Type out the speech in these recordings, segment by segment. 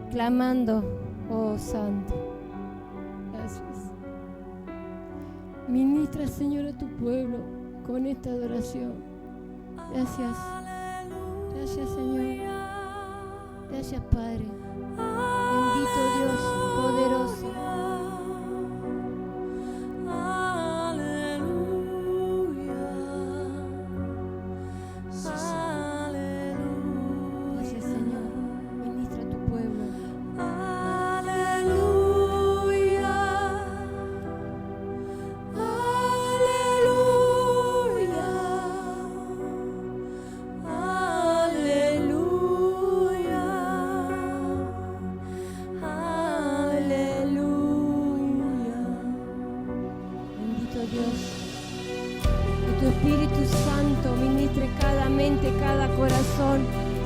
clamando, oh Santo. Gracias. Ministra, Señor, a tu pueblo con esta adoración. Gracias. Gracias, Señor. Gracias, Padre. Bendito Dios, poderoso. Gracias, Señor. Ministra a tu pueblo.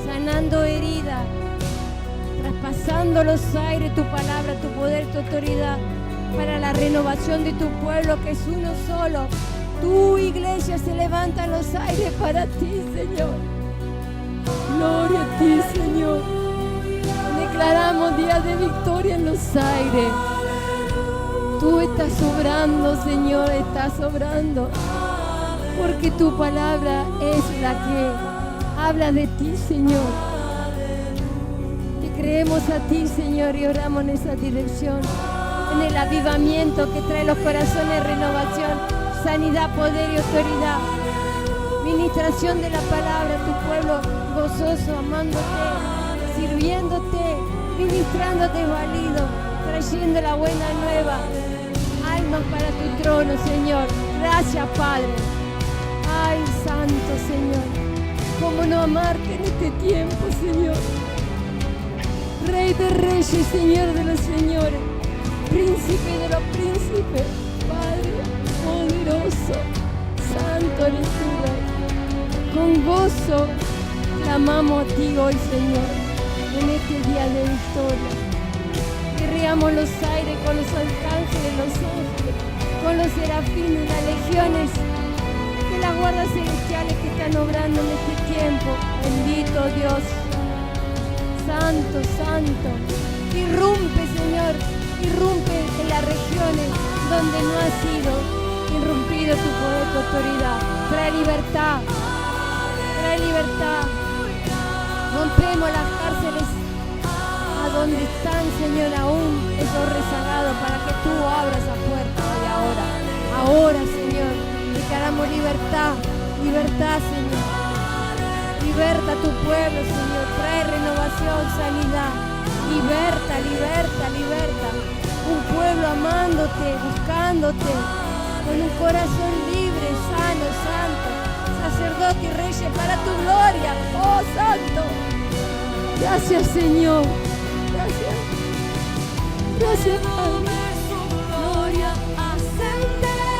Sanando heridas, traspasando los aires, tu palabra, tu poder, tu autoridad, para la renovación de tu pueblo, que es uno solo. Tu iglesia se levanta en los aires para ti, Señor. Gloria a ti, Señor. Declaramos días de victoria en los aires. Tú estás obrando, Señor, estás obrando, porque tu palabra es la que habla de ti, Señor. Te creemos a ti, Señor, y oramos en esa dirección, en el avivamiento que trae los corazones, renovación, sanidad, poder y autoridad. Ministración de la palabra, tu pueblo gozoso, amándote, sirviéndote, ministrándote valido, trayendo la buena nueva, almas para tu trono, Señor. Gracias, Padre. Ay, Santo Señor. ¿Cómo no amarte en este tiempo, Señor? Rey de reyes, Señor de los señores, príncipe de los príncipes, Padre poderoso, santo eres tú, Rey. Con gozo clamamos a ti hoy, Señor, en este día de victoria. Guerreamos los aires con los arcángeles, los ángeles, con los serafines, las legiones, las guardas celestiales que están obrando en este tiempo. Bendito Dios, santo, santo. Irrumpe, Señor, irrumpe en las regiones donde no ha sido irrumpido tu poder, tu autoridad. Trae libertad, trae libertad. Rompemos las cárceles a donde están, Señor, aún esos rezagados, para que tú abras la puerta hoy, ahora. Ahora, Señor, declaramos libertad, libertad, Señor. Liberta a tu pueblo, Señor. Trae renovación, sanidad. Liberta, liberta, liberta. Un pueblo amándote, buscándote, con un corazón libre, sano, santo. Sacerdote y reyes para tu gloria. Oh, santo. Gracias, Señor. Gracias. Gracias, Padre. Gloria ascender.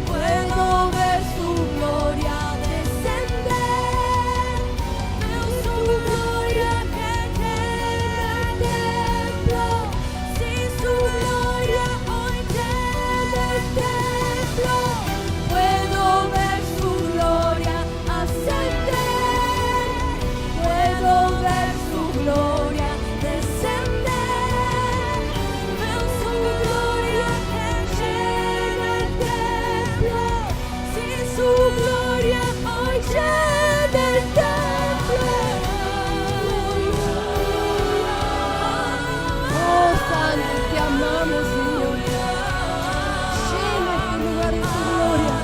Puedo ver su gloria descender. Veo su gloria que llena el templo. Si su gloria hoy llena el templo, puedo ver su gloria ascender. Puedo ver su gloria descender. Veo su gloria que llena el templo. Si su gloria hoy llena el templo. Oh, Santo, te amamos, Señor. Llena este lugar de tu gloria.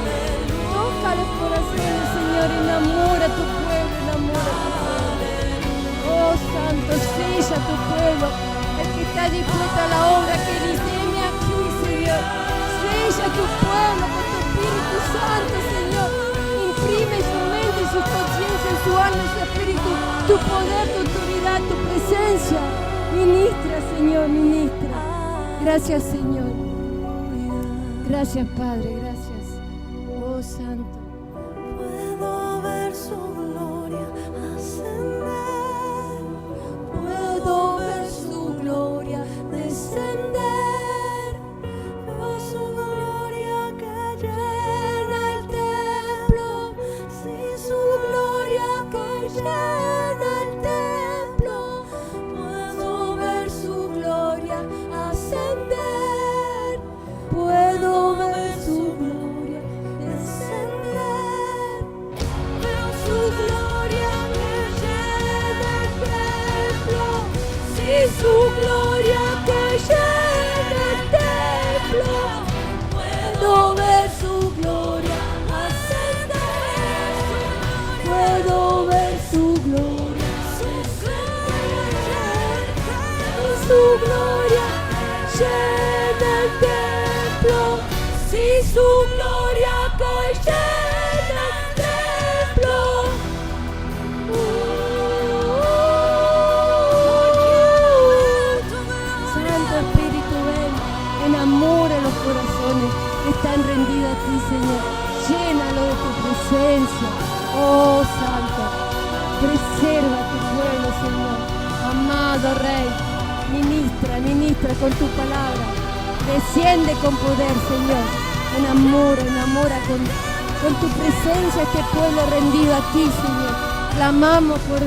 Toca los corazones, Señor. Enamora a tu pueblo, enamora a tu pueblo. Oh, Santo, sella a tu pueblo. El que está dispuesto a la obra que dice, heme aquí, Señor. Sella a tu pueblo con tu Espíritu Santo, Señor. Imprime su mente, su conciencia, su alma, su espíritu, tu poder, tu autoridad, tu presencia. Ministra, Señor, ministra. Gracias, Señor. Gracias, Padre, gracias. Oh, Santo. Puedo ver su gloria ascender. Puedo ver su gloria Descender. Veo su gloria que llena el templo. Si su gloria que llena el templo, puedo su gloria que llena el templo. Puedo ver su gloria ascender. Puedo ver su gloria. Su gloria llena el templo. Si su gloria que llena el templo. Santo Espíritu, ven, enamora los corazones que están rendidos a ti, Señor. Llénalo de tu presencia. Oh, Santo, preserva a tu pueblo, Señor. Amado Rey, ministra con tu palabra. Desciende con poder, Señor. Enamora con tu presencia este pueblo rendido a ti, Señor. Clamamos por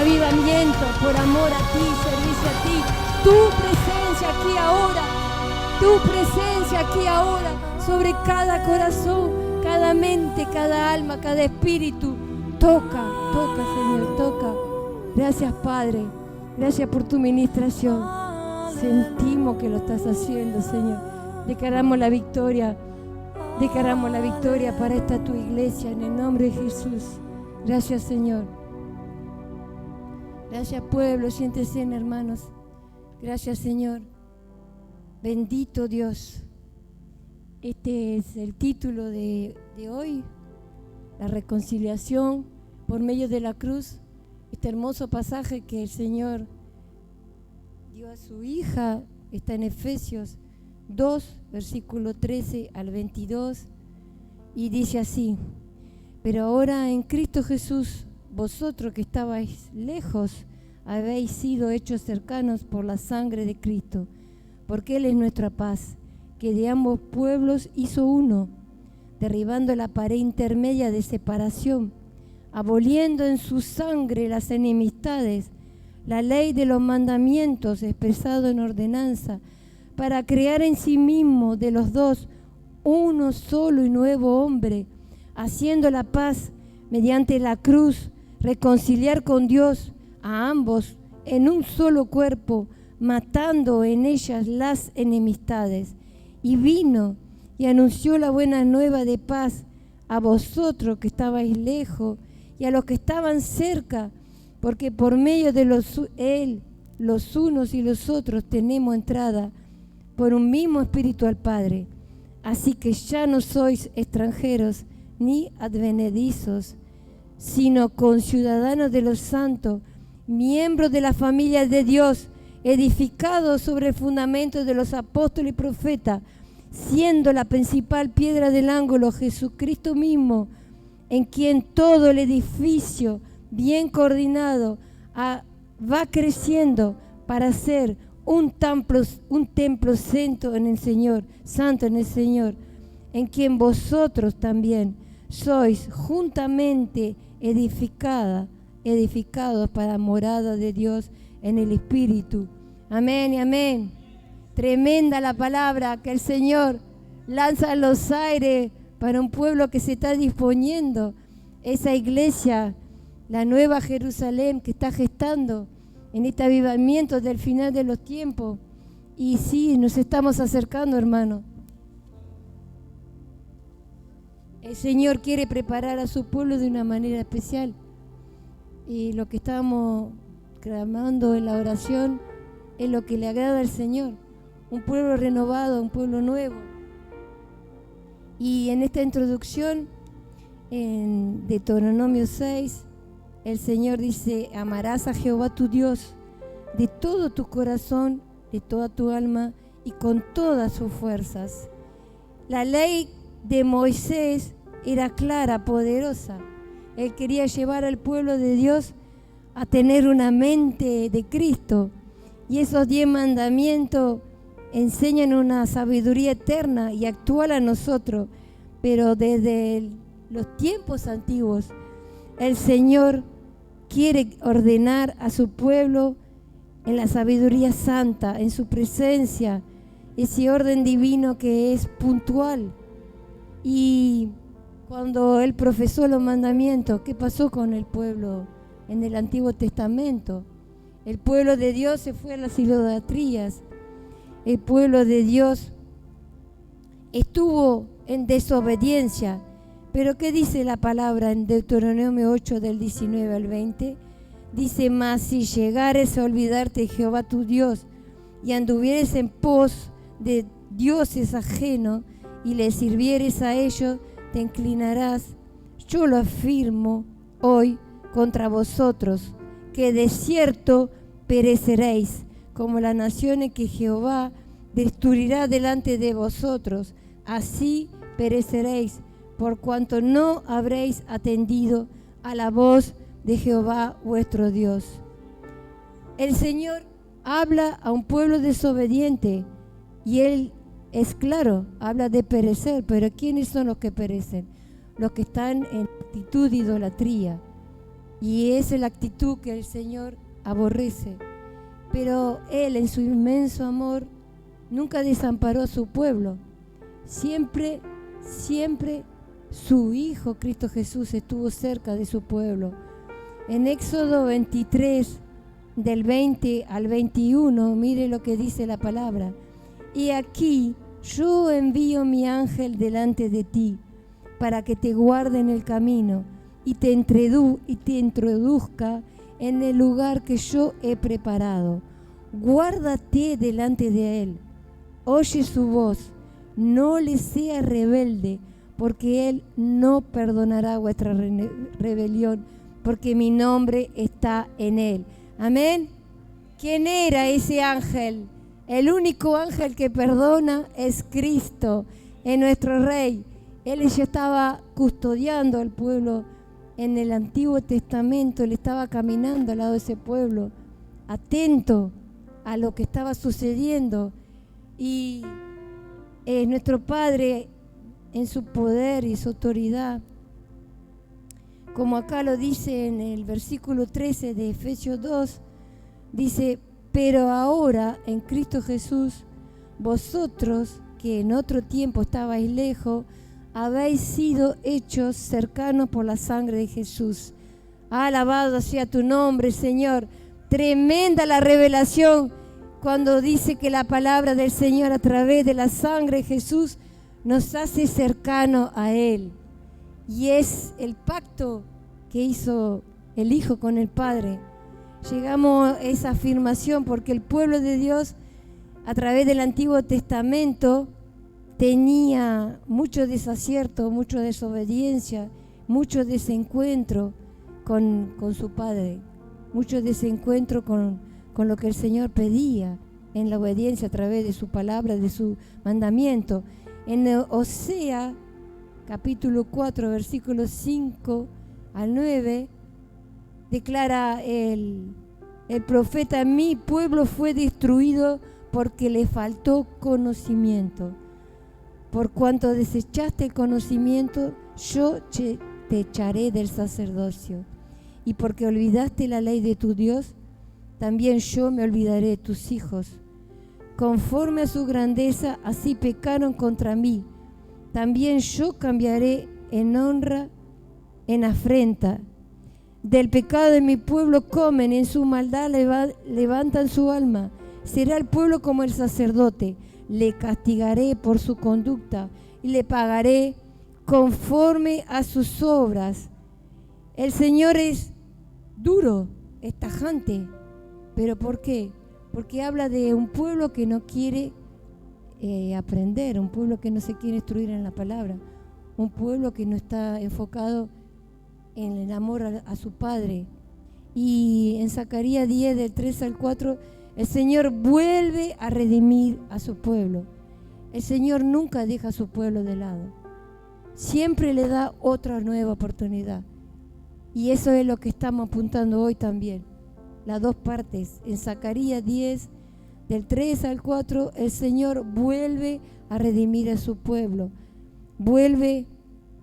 avivamiento, por amor a ti, servicio a ti. Tu presencia aquí ahora, sobre cada corazón, cada mente, cada alma, cada espíritu. Toca, Señor, toca. Gracias, Padre. Gracias por tu ministración. Sentimos que lo estás haciendo, Señor. Declaramos la victoria para esta tu iglesia en el nombre de Jesús. Gracias, Señor. Gracias, pueblo. Siéntese, hermanos. Gracias, Señor. Bendito Dios. Este es el título de hoy. La reconciliación por medio de la cruz. Este hermoso pasaje que el Señor dio a su hija está en Efesios 2, versículo 13 al 22, y dice así: pero ahora en Cristo Jesús, vosotros que estabais lejos, habéis sido hechos cercanos por la sangre de Cristo, porque Él es nuestra paz, que de ambos pueblos hizo uno, derribando la pared intermedia de separación, aboliendo en su sangre las enemistades, la ley de los mandamientos expresado en ordenanza, para crear en sí mismo de los dos uno solo y nuevo hombre, haciendo la paz mediante la cruz, reconciliar con Dios a ambos en un solo cuerpo, matando en ellas las enemistades. Y vino y anunció la buena nueva de paz a vosotros que estabais lejos y a los que estaban cerca, porque por medio de Él, los unos y los otros, tenemos entrada por un mismo Espíritu al Padre. Así que ya no sois extranjeros ni advenedizos, sino conciudadanos de los santos, miembros de la familia de Dios, edificados sobre el fundamento de los apóstoles y profetas, siendo la principal piedra del ángulo Jesucristo mismo, en quien todo el edificio bien coordinado va creciendo para ser un templo santo en el Señor, en quien vosotros también sois juntamente edificados para morada de Dios en el Espíritu. Amén y amén. Tremenda la palabra que el Señor lanza en los aires para un pueblo que se está disponiendo. Esa iglesia, la nueva Jerusalén que está gestando en este avivamiento del final de los tiempos. Y sí, nos estamos acercando, hermano. El Señor quiere preparar a su pueblo de una manera especial. Y lo que estamos clamando en la oración es lo que le agrada al Señor. Un pueblo renovado, un pueblo nuevo. Y en esta introducción, en Deuteronomio 6, el Señor dice: amarás a Jehová tu Dios de todo tu corazón, de toda tu alma y con todas sus fuerzas. La ley de Moisés era clara, poderosa. Él quería llevar al pueblo de Dios a tener una mente de Cristo. Y esos 10 mandamientos enseñan una sabiduría eterna y actual a nosotros. Pero desde los tiempos antiguos, el Señor quiere ordenar a su pueblo en la sabiduría santa, en su presencia, ese orden divino que es puntual. Y cuando Él profesó los mandamientos, ¿qué pasó con el pueblo en el Antiguo Testamento? El pueblo de Dios se fue a las idolatrías. El pueblo de Dios estuvo en desobediencia. Pero ¿qué dice la palabra en Deuteronomio 8 del 19 al 20? Dice: mas si llegares a olvidarte de Jehová tu Dios y anduvieres en pos de dioses ajenos y les sirvieres a ellos, te inclinarás, yo lo afirmo hoy contra vosotros, que de cierto pereceréis, como las naciones que Jehová destruirá delante de vosotros, así pereceréis, por cuanto no habréis atendido a la voz de Jehová vuestro Dios. El Señor habla a un pueblo desobediente y Él es claro, habla de perecer, pero ¿quiénes son los que perecen? Los que están en actitud de idolatría, y esa es la actitud que el Señor aborrece. Pero Él, en su inmenso amor, nunca desamparó a su pueblo. Siempre su Hijo Cristo Jesús estuvo cerca de su pueblo. En Éxodo 23, del 20 al 21, mire lo que dice la palabra. Y aquí yo envío mi ángel delante de ti, para que te guarde en el camino y te introduzca en el lugar que yo he preparado. Guárdate delante de él, oye su voz, no le seas rebelde, porque él no perdonará vuestra rebelión, porque mi nombre está en él. Amén. ¿Quién era ese ángel? El único ángel que perdona es Cristo, es nuestro Rey. Él ya estaba custodiando al pueblo en el Antiguo Testamento. Él estaba caminando al lado de ese pueblo, atento a lo que estaba sucediendo. Y nuestro Padre, en su poder y su autoridad, como acá lo dice en el versículo 13 de Efesios 2, dice: pero ahora en Cristo Jesús, vosotros que en otro tiempo estabais lejos, habéis sido hechos cercanos por la sangre de Jesús. Alabado sea tu nombre, Señor. Tremenda la revelación cuando dice que la palabra del Señor a través de la sangre de Jesús nos hace cercanos a Él. Y es el pacto que hizo el Hijo con el Padre. Llegamos a esa afirmación porque el pueblo de Dios, a través del Antiguo Testamento, tenía mucho desacierto, mucha desobediencia, mucho desencuentro con su Padre, mucho desencuentro con lo que el Señor pedía en la obediencia a través de su palabra, de su mandamiento. En Osea, capítulo 4, versículos 5 al 9, declara el profeta: mi pueblo fue destruido porque le faltó conocimiento. Por cuanto desechaste el conocimiento, yo te echaré del sacerdocio. Y porque olvidaste la ley de tu Dios, también yo me olvidaré de tus hijos. Conforme a su grandeza, así pecaron contra mí. También yo cambiaré en honra, en afrenta. Del pecado de mi pueblo comen, en su maldad levantan su alma. Será el pueblo como el sacerdote. Le castigaré por su conducta y le pagaré conforme a sus obras. El Señor es duro, es tajante. ¿Pero por qué? Porque habla de un pueblo que no quiere aprender, un pueblo que no se quiere instruir en la palabra, un pueblo que no está enfocado en el amor a su Padre. Y en Zacarías 10, del 3 al 4, el Señor vuelve a redimir a su pueblo. El Señor nunca deja a su pueblo de lado. Siempre le da otra nueva oportunidad. Y eso es lo que estamos apuntando hoy también. Las dos partes. En Zacarías 10, del 3 al 4, el Señor vuelve a redimir a su pueblo. Vuelve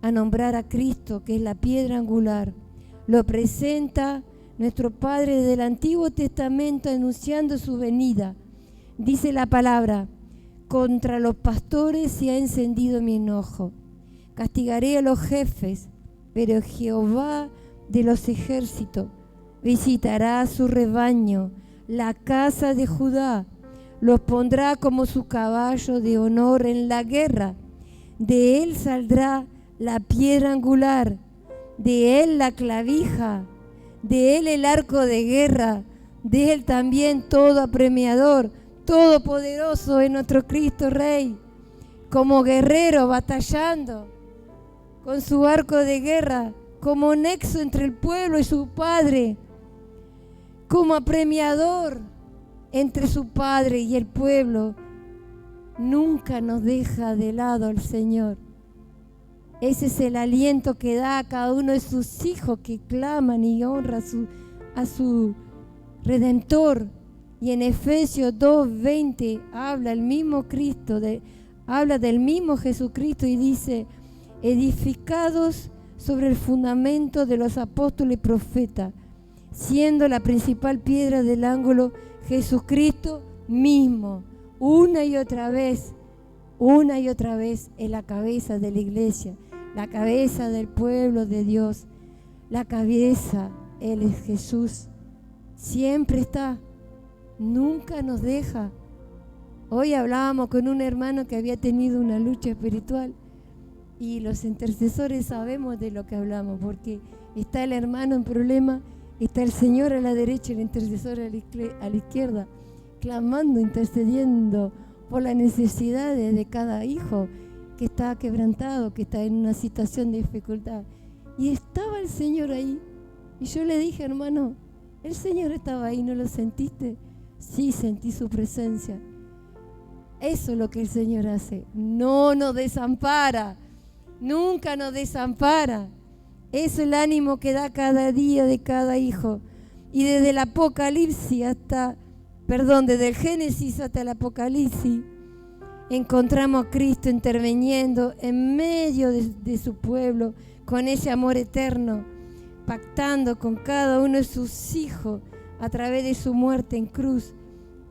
a nombrar a Cristo, que es la piedra angular. Lo presenta nuestro Padre desde el Antiguo Testamento anunciando su venida. Dice la palabra: contra los pastores se ha encendido mi enojo. Castigaré a los jefes, pero Jehová de los ejércitos visitará a su rebaño, la casa de Judá. Los pondrá como su caballo de honor en la guerra. De él saldrá la piedra angular, de él la clavija, de él el arco de guerra, de él también todo apremiador, todopoderoso es nuestro Cristo Rey, como guerrero batallando con su arco de guerra, como nexo entre el pueblo y su padre, como apremiador entre su padre y el pueblo. Nunca nos deja de lado el Señor. Ese es el aliento que da a cada uno de sus hijos que claman y honran a su Redentor. Y en Efesios 2:20 habla el mismo Cristo, habla del mismo Jesucristo y dice: edificados sobre el fundamento de los apóstoles y profetas, siendo la principal piedra del ángulo Jesucristo mismo. Una y otra vez es la cabeza de la iglesia, la cabeza del pueblo de Dios, la cabeza, Él es Jesús. Siempre está, nunca nos deja. Hoy hablábamos con un hermano que había tenido una lucha espiritual y los intercesores sabemos de lo que hablamos, porque está el hermano en problema, está el Señor a la derecha y el intercesor a la izquierda, clamando, intercediendo por las necesidades de cada hijo que está quebrantado, que está en una situación de dificultad. Y estaba el Señor ahí. Y yo le dije: hermano, el Señor estaba ahí, ¿no lo sentiste? Sí, sentí su presencia. Eso es lo que el Señor hace. No nos desampara, nunca nos desampara. Eso es el ánimo que da cada día de cada hijo. Y desde el Apocalipsis desde el Génesis hasta el Apocalipsis, encontramos a Cristo interviniendo en medio de su pueblo, con ese amor eterno, pactando con cada uno de sus hijos a través de su muerte en cruz.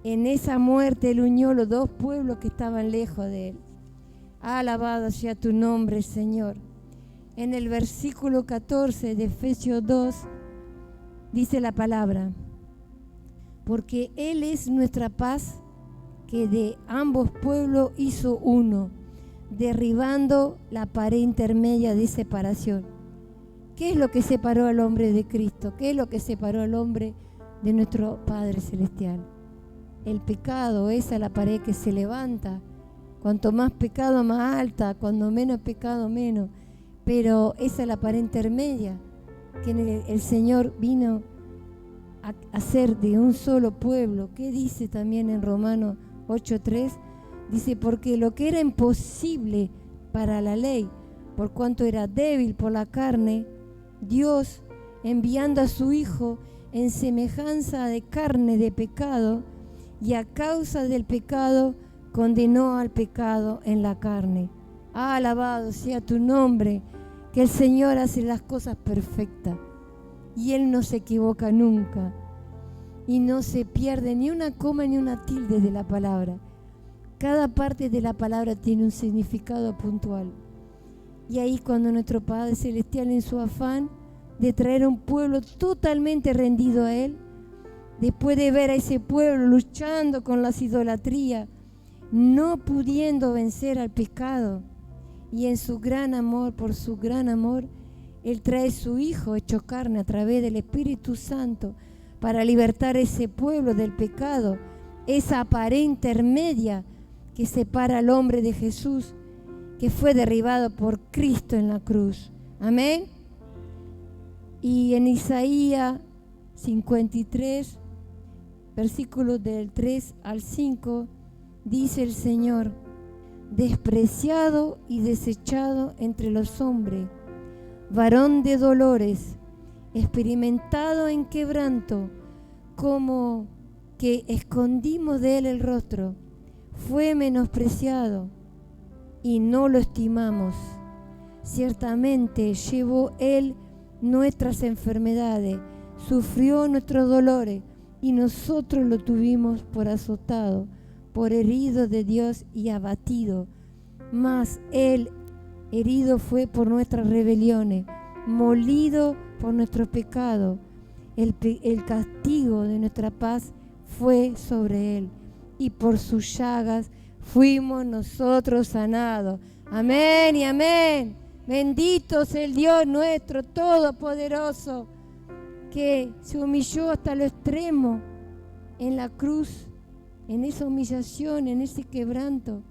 En esa muerte Él unió los dos pueblos que estaban lejos de Él. Alabado sea tu nombre, Señor. En el versículo 14 de Efesios 2 dice la palabra: porque Él es nuestra paz, que de ambos pueblos hizo uno, derribando la pared intermedia de separación. ¿Qué es lo que separó al hombre de Cristo? ¿Qué es lo que separó al hombre de nuestro Padre Celestial? El pecado, esa es la pared que se levanta. Cuanto más pecado, más alta; cuando menos pecado, menos. Pero esa es la pared intermedia que el Señor vino a hacer de un solo pueblo. ¿Qué dice también en Romanos 8:3? Dice: porque lo que era imposible para la ley, por cuanto era débil por la carne, Dios, enviando a su Hijo en semejanza de carne de pecado, y a causa del pecado condenó al pecado en la carne. Alabado sea tu nombre, que el Señor hace las cosas perfectas y Él no se equivoca nunca y no se pierde ni una coma ni una tilde de la palabra. Cada parte de la palabra tiene un significado puntual. Y ahí, cuando nuestro Padre Celestial, en su afán de traer a un pueblo totalmente rendido a Él, después de ver a ese pueblo luchando con las idolatrías, no pudiendo vencer al pecado, y en su gran amor, por su gran amor, Él trae su Hijo hecho carne a través del Espíritu Santo para libertar a ese pueblo del pecado, esa pared intermedia que separa al hombre de Jesús, que fue derribado por Cristo en la cruz. Amén. Y en Isaías 53, versículos del 3 al 5, dice el Señor: despreciado y desechado entre los hombres, varón de dolores, experimentado en quebranto, como que escondimos de él el rostro, fue menospreciado y no lo estimamos. Ciertamente llevó él nuestras enfermedades, sufrió nuestros dolores, y nosotros lo tuvimos por azotado, por herido de Dios y abatido. Mas él herido fue por nuestras rebeliones, molido por nuestros pecados. El castigo de nuestra paz fue sobre él, y por sus llagas fuimos nosotros sanados. Amén y amén. Bendito sea el Dios nuestro todopoderoso, que se humilló hasta lo extremo en la cruz, en esa humillación, en ese quebranto,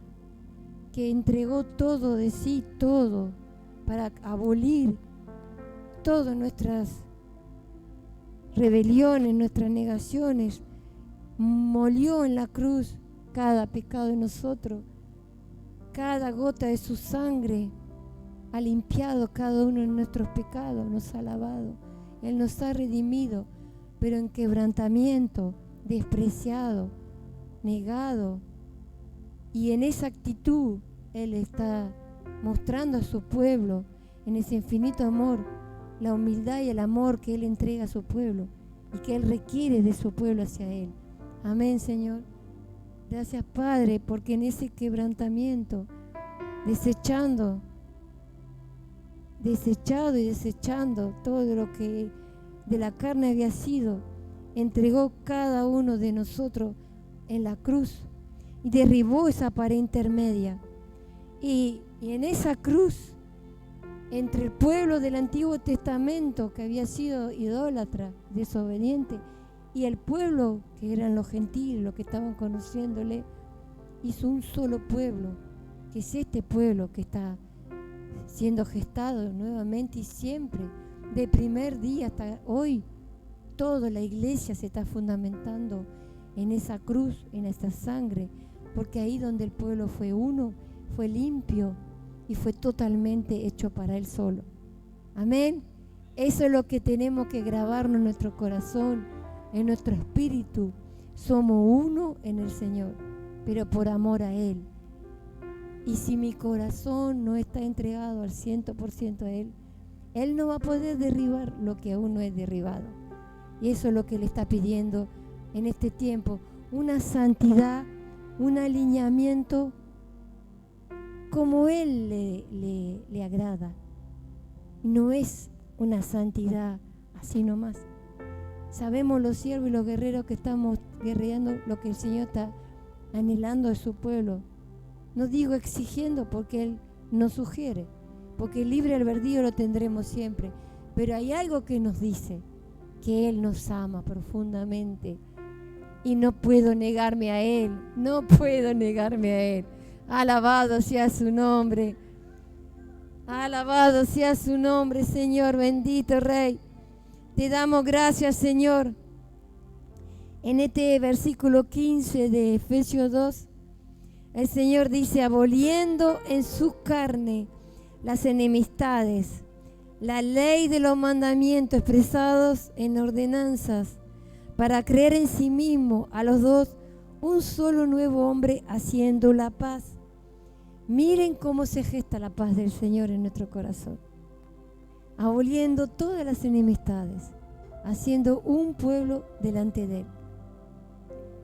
que entregó todo de sí, todo, para abolir todas nuestras rebeliones, nuestras negaciones. Molió en la cruz cada pecado de nosotros, cada gota de su sangre ha limpiado cada uno de nuestros pecados, nos ha lavado, Él nos ha redimido, pero en quebrantamiento, despreciado, negado. Y en esa actitud Él está mostrando a su pueblo, en ese infinito amor, la humildad y el amor que Él entrega a su pueblo y que Él requiere de su pueblo hacia Él. Amén, Señor. Gracias, Padre, porque en ese quebrantamiento, desechado y desechando todo lo que de la carne había sido, entregó cada uno de nosotros en la cruz y derribó esa pared intermedia. Y en esa cruz, entre el pueblo del Antiguo Testamento, que había sido idólatra, desobediente, y el pueblo que eran los gentiles, los que estaban conociéndole, hizo un solo pueblo, que es este pueblo que está siendo gestado nuevamente y siempre, de primer día hasta hoy. Toda la iglesia se está fundamentando en esa cruz, en esa sangre, porque ahí donde el pueblo fue uno, fue limpio y fue totalmente hecho para Él solo. Amén. Eso es lo que tenemos que grabarnos en nuestro corazón, en nuestro espíritu. Somos uno en el Señor, pero por amor a Él. Y si mi corazón no está entregado al 100% a Él, Él no va a poder derribar lo que aún no es derribado. Y eso es lo que Él está pidiendo en este tiempo. Una santidad, un alineamiento como Él le agrada. No es una santidad así nomás. Sabemos los siervos y los guerreros que estamos guerreando lo que el Señor está anhelando de su pueblo. No digo exigiendo, porque Él nos sugiere, porque el libre albedrío lo tendremos siempre. Pero hay algo que nos dice, que Él nos ama profundamente. Y no puedo negarme a Él, no puedo negarme a Él. Alabado sea su nombre. Alabado sea su nombre, Señor, bendito Rey. Te damos gracias, Señor. En este versículo 15 de Efesios 2, el Señor dice: aboliendo en su carne las enemistades, la ley de los mandamientos expresados en ordenanzas, para creer en sí mismo a los dos un solo nuevo hombre, haciendo la paz. Miren cómo se gesta la paz del Señor en nuestro corazón. Aboliendo todas las enemistades, haciendo un pueblo delante de Él.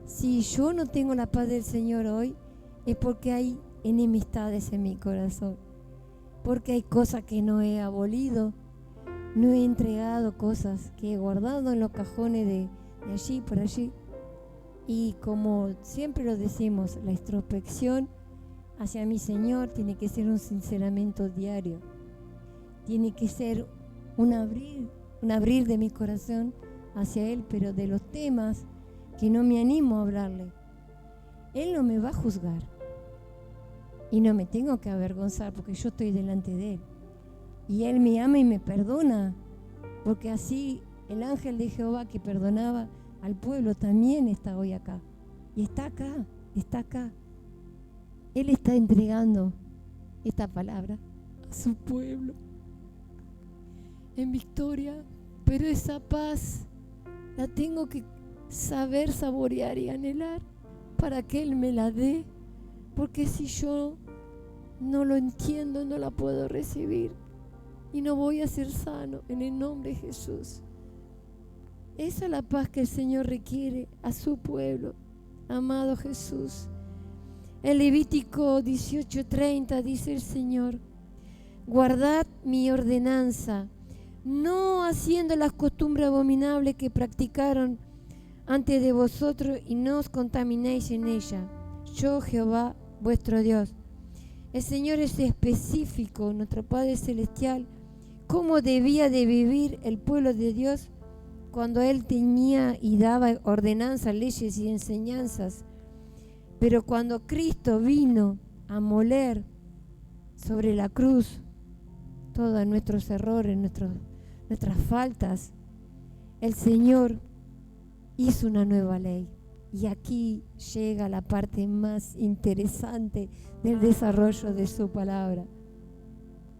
Si yo no tengo la paz del Señor hoy, es porque hay enemistades en mi corazón, porque hay cosas que no he abolido, no he entregado, cosas que he guardado en los cajones de allí por allí. Y como siempre lo decimos, la introspección hacia mi Señor tiene que ser un sinceramiento diario, tiene que ser un abrir de mi corazón hacia Él, pero de los temas que no me animo a hablarle. Él no me va a juzgar y no me tengo que avergonzar porque yo estoy delante de Él. Y Él me ama y me perdona, porque así el ángel de Jehová que perdonaba al pueblo también está hoy acá. Y está acá, está acá. Él está entregando esta palabra a su pueblo en victoria, pero esa paz la tengo que saber saborear y anhelar para que Él me la dé, porque si yo no lo entiendo, no la puedo recibir y no voy a ser sano en el nombre de Jesús. Esa es la paz que el Señor requiere a su pueblo, amado Jesús. En Levítico 18:30 dice el Señor: guardad mi ordenanza, no haciendo las costumbres abominables que practicaron antes de vosotros y no os contaminéis en ella. Yo, Jehová, vuestro Dios. El Señor es específico, nuestro Padre Celestial, cómo debía de vivir el pueblo de Dios cuando Él tenía y daba ordenanzas, leyes y enseñanzas. Pero cuando Cristo vino a moler sobre la cruz todos nuestros errores, nuestras faltas, el Señor hizo una nueva ley. Y aquí llega la parte más interesante del desarrollo de su palabra.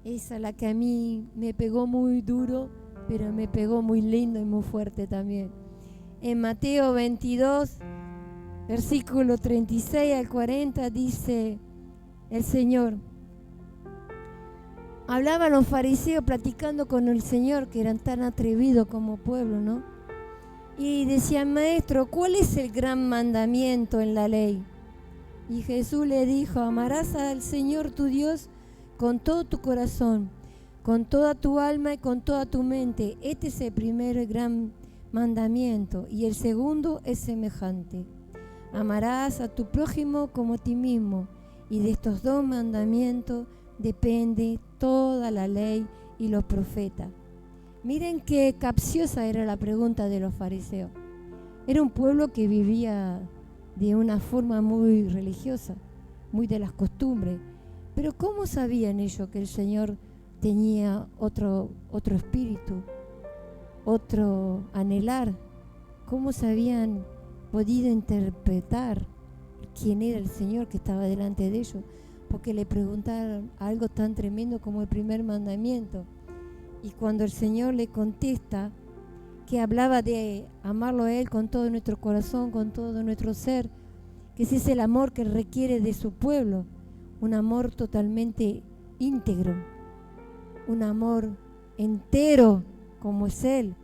Esa es la que a mí me pegó muy duro, pero me pegó muy lindo y muy fuerte también. En Mateo 22, versículo 36 al 40, dice el Señor. Hablaban los fariseos platicando con el Señor, que eran tan atrevidos como pueblo, ¿no? Y decían: Maestro, ¿cuál es el gran mandamiento en la ley? Y Jesús le dijo: amarás al Señor tu Dios con todo tu corazón, con toda tu alma y con toda tu mente. Este es el primero y gran mandamiento. Y el segundo es semejante: amarás a tu prójimo como a ti mismo. Y de estos dos mandamientos depende toda la ley y los profetas. Miren qué capciosa era la pregunta de los fariseos. Era un pueblo que vivía de una forma muy religiosa, muy de las costumbres. Pero ¿cómo sabían ellos que el Señor tenía otro espíritu, otro anhelar? ¿Cómo se habían podido interpretar quién era el Señor que estaba delante de ellos? Porque le preguntaron algo tan tremendo como el primer mandamiento. Y cuando el Señor le contesta que hablaba de amarlo a Él con todo nuestro corazón, con todo nuestro ser, que ese es el amor que requiere de su pueblo, un amor totalmente íntegro, un amor entero como es Él.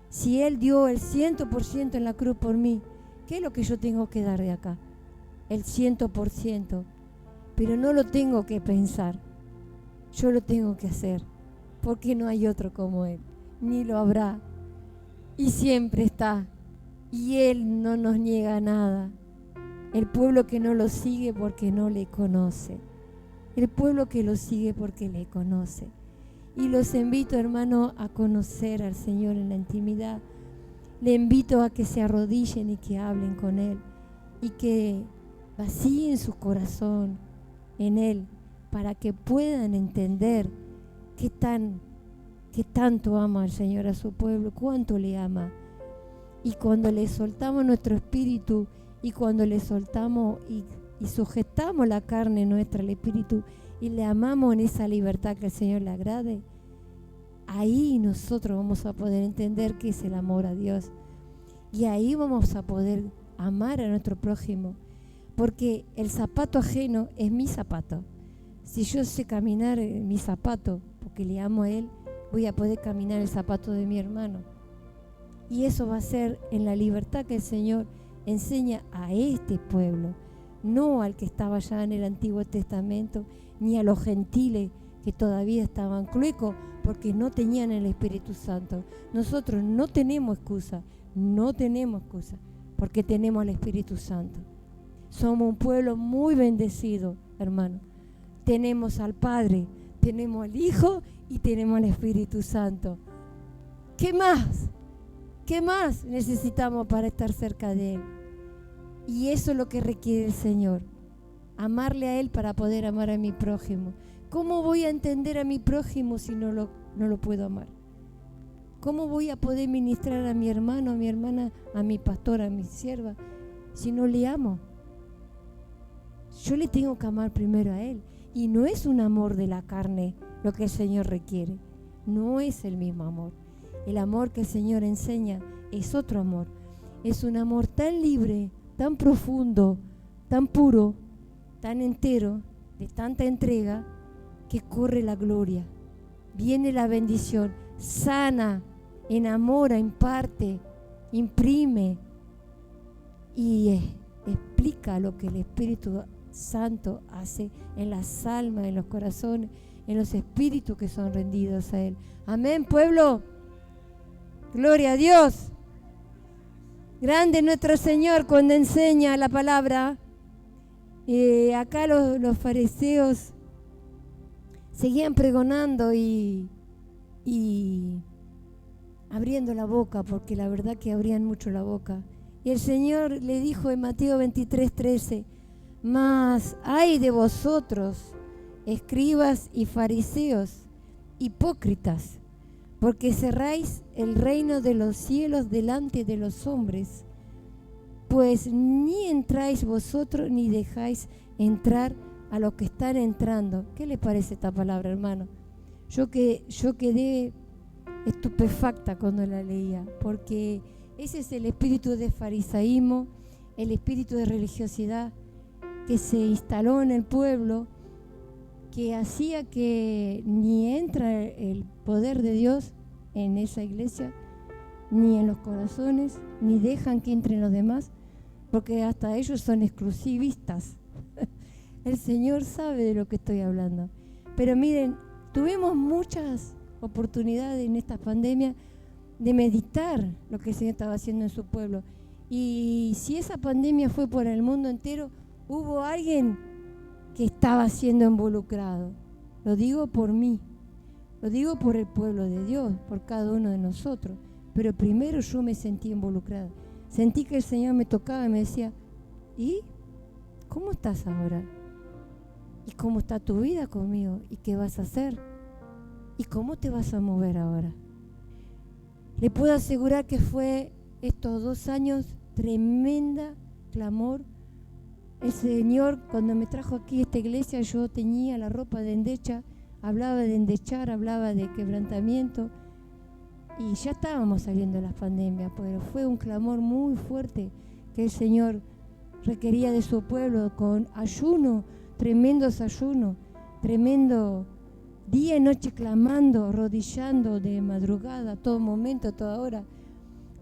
Si Él dio el 100% en la cruz por mí, ¿qué es lo que yo tengo que dar de acá? El 100%. Pero no lo tengo que pensar, yo lo tengo que hacer, porque no hay otro como Él, ni lo habrá, y siempre está, y Él no nos niega nada. El pueblo que no lo sigue porque no le conoce, el pueblo que lo sigue porque le conoce. Y los invito, hermano, a conocer al Señor en la intimidad. Le invito a que se arrodillen y que hablen con Él, y que vacíen su corazón en Él, para que puedan entender qué tanto ama el Señor a su pueblo, cuánto le ama. Y cuando le soltamos nuestro espíritu, y cuando le soltamos y sujetamos la carne nuestra al espíritu, y le amamos en esa libertad que el Señor le agrade, ahí nosotros vamos a poder entender qué es el amor a Dios. Y ahí vamos a poder amar a nuestro prójimo. Porque el zapato ajeno es mi zapato. Si yo sé caminar en mi zapato, porque le amo a Él, voy a poder caminar el zapato de mi hermano. Y eso va a ser en la libertad que el Señor enseña a este pueblo, no al que estaba ya en el Antiguo Testamento, ni a los gentiles que todavía estaban cluecos porque no tenían el Espíritu Santo. Nosotros no tenemos excusa, porque tenemos el Espíritu Santo. Somos un pueblo muy bendecido, hermano. Tenemos al Padre, tenemos al Hijo y tenemos al Espíritu Santo. ¿Qué más? ¿Qué más necesitamos para estar cerca de Él? Y eso es lo que requiere el Señor. Amarle a Él para poder amar a mi prójimo. ¿Cómo voy a entender a mi prójimo si no lo puedo amar? ¿Cómo voy a poder ministrar a mi hermano, a mi hermana, a mi pastora, a mi sierva, si no le amo? Yo le tengo que amar primero a Él. Y no es un amor de la carne lo que el Señor requiere. No es el mismo amor. El amor que el Señor enseña es otro amor. Es un amor tan libre, tan profundo, tan puro, tan entero, de tanta entrega, que corre la gloria. Viene la bendición, sana, enamora, imparte, imprime y explica lo que el Espíritu Santo hace en las almas, en los corazones, en los espíritus que son rendidos a Él. Amén, pueblo. Gloria a Dios. Grande nuestro Señor cuando enseña la palabra. Acá los fariseos seguían pregonando y abriendo la boca, porque la verdad que abrían mucho la boca. Y el Señor le dijo en Mateo 23:13, mas ay de vosotros, escribas y fariseos, hipócritas, porque cerráis el reino de los cielos delante de los hombres, pues ni entráis vosotros ni dejáis entrar a los que están entrando. ¿Qué le parece esta palabra, hermano? Yo quedé estupefacta cuando la leía, porque ese es el espíritu de farisaísmo, el espíritu de religiosidad que se instaló en el pueblo, que hacía que ni entra el poder de Dios en esa iglesia, ni en los corazones, ni dejan que entren los demás, porque hasta ellos son exclusivistas. El Señor sabe de lo que estoy hablando. Pero miren, tuvimos muchas oportunidades en esta pandemia de meditar lo que el Señor estaba haciendo en su pueblo. Y si esa pandemia fue por el mundo entero, hubo alguien que estaba siendo involucrado. Lo digo por mí, lo digo por el pueblo de Dios, por cada uno de nosotros. Pero primero yo me sentí involucrada. Sentí que el Señor me tocaba y me decía, ¿y cómo estás ahora? ¿Y cómo está tu vida conmigo? ¿Y qué vas a hacer? ¿Y cómo te vas a mover ahora? Le puedo asegurar que fue estos 2 años tremenda clamor. El Señor, cuando me trajo aquí a esta iglesia, yo tenía la ropa de endecha, hablaba de endechar, hablaba de quebrantamiento, y ya estábamos saliendo de las pandemias, pero fue un clamor muy fuerte que el Señor requería de su pueblo, con ayuno, tremendos ayunos, tremendo día y noche clamando, arrodillando de madrugada, a todo momento, a toda hora,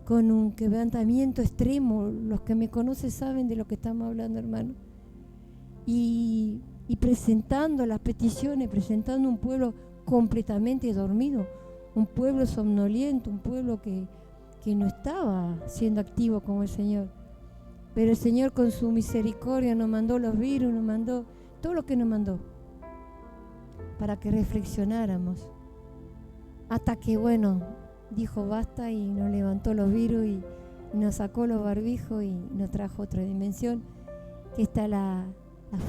con un quebrantamiento extremo. Los que me conocen saben de lo que estamos hablando, hermano. Y presentando las peticiones, presentando un pueblo completamente dormido, un pueblo somnoliento, un pueblo que no estaba siendo activo como el Señor. Pero el Señor con su misericordia nos mandó los virus, nos mandó todo lo que nos mandó para que reflexionáramos. Hasta que, bueno, dijo basta y nos levantó los virus y nos sacó los barbijos y nos trajo otra dimensión, que está la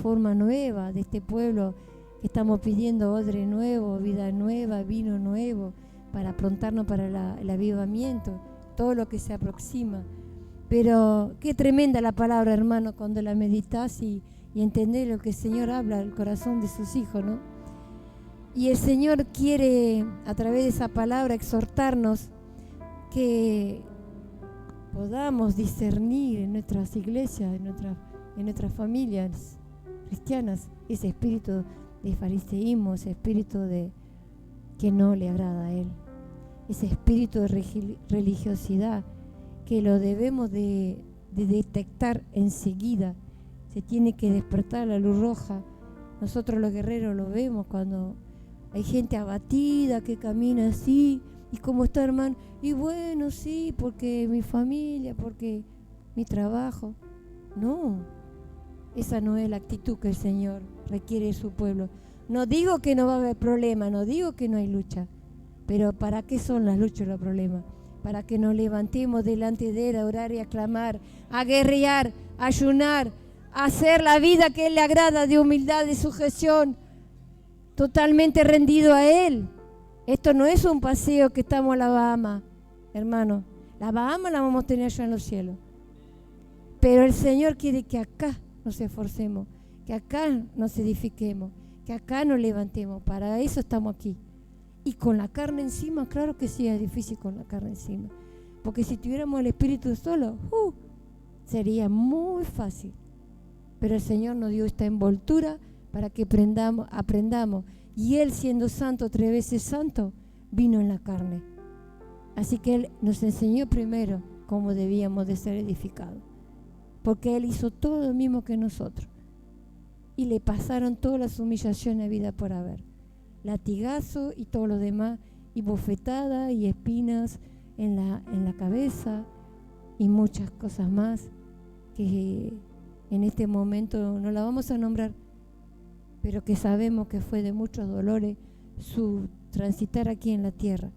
forma nueva de este pueblo, que estamos pidiendo odre nuevo, vida nueva, vino nuevo, para aprontarnos para el avivamiento, todo lo que se aproxima. Pero qué tremenda la palabra, hermano, cuando la meditas y entendés lo que el Señor habla al corazón de sus hijos, ¿no? Y el Señor quiere, a través de esa palabra, exhortarnos que podamos discernir en nuestras iglesias, en nuestras familias cristianas, ese espíritu de fariseísmo, ese espíritu de que no le agrada a Él, ese espíritu de religiosidad que lo debemos de detectar enseguida. Se tiene que despertar la luz roja. Nosotros los guerreros lo vemos cuando hay gente abatida que camina así. ¿Y cómo está, hermano? Y bueno, sí, porque mi familia, porque mi trabajo. No, esa no es la actitud que el Señor requiere de su pueblo. No digo que no va a haber problema, no digo que no hay lucha, pero ¿para qué son las luchas y los problemas? Para que nos levantemos delante de Él a orar y a clamar, a guerrear, a ayunar, a hacer la vida que Él le agrada, de humildad, de sujeción, totalmente rendido a Él. Esto no es un paseo que estamos en la Bahama, hermano. La Bahama la vamos a tener allá en los cielos. Pero el Señor quiere que acá nos esforcemos, que acá nos edifiquemos, que acá nos levantemos. Para eso estamos aquí. Y con la carne encima, claro que sí, es difícil con la carne encima. Porque si tuviéramos el Espíritu solo, sería muy fácil. Pero el Señor nos dio esta envoltura para que aprendamos. Y Él, siendo santo, 3 veces santo, vino en la carne. Así que Él nos enseñó primero cómo debíamos de ser edificados. Porque Él hizo todo lo mismo que nosotros. Y le pasaron todas las humillaciones vida por haber. Latigazo y todo lo demás, y bofetada y espinas en la cabeza, y muchas cosas más que en este momento no la vamos a nombrar, pero que sabemos que fue de muchos dolores su transitar aquí en la tierra.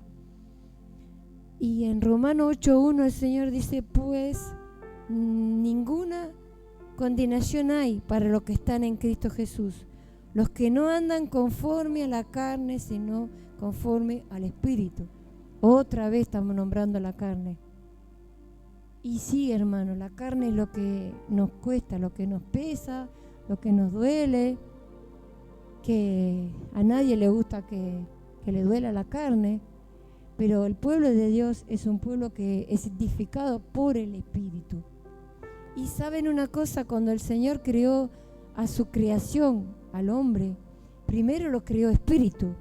Y en Romanos 8:1 el Señor dice, pues ninguna condenación hay para los que están en Cristo Jesús, los que no andan conforme a la carne, sino conforme al Espíritu. Otra vez estamos nombrando la carne. Y sí, hermano, la carne es lo que nos cuesta, lo que nos pesa, lo que nos duele, que a nadie le gusta que le duela la carne, pero el pueblo de Dios es un pueblo que es edificado por el Espíritu. Y saben una cosa, cuando el Señor creó a su creación, al hombre, primero lo creó espíritu,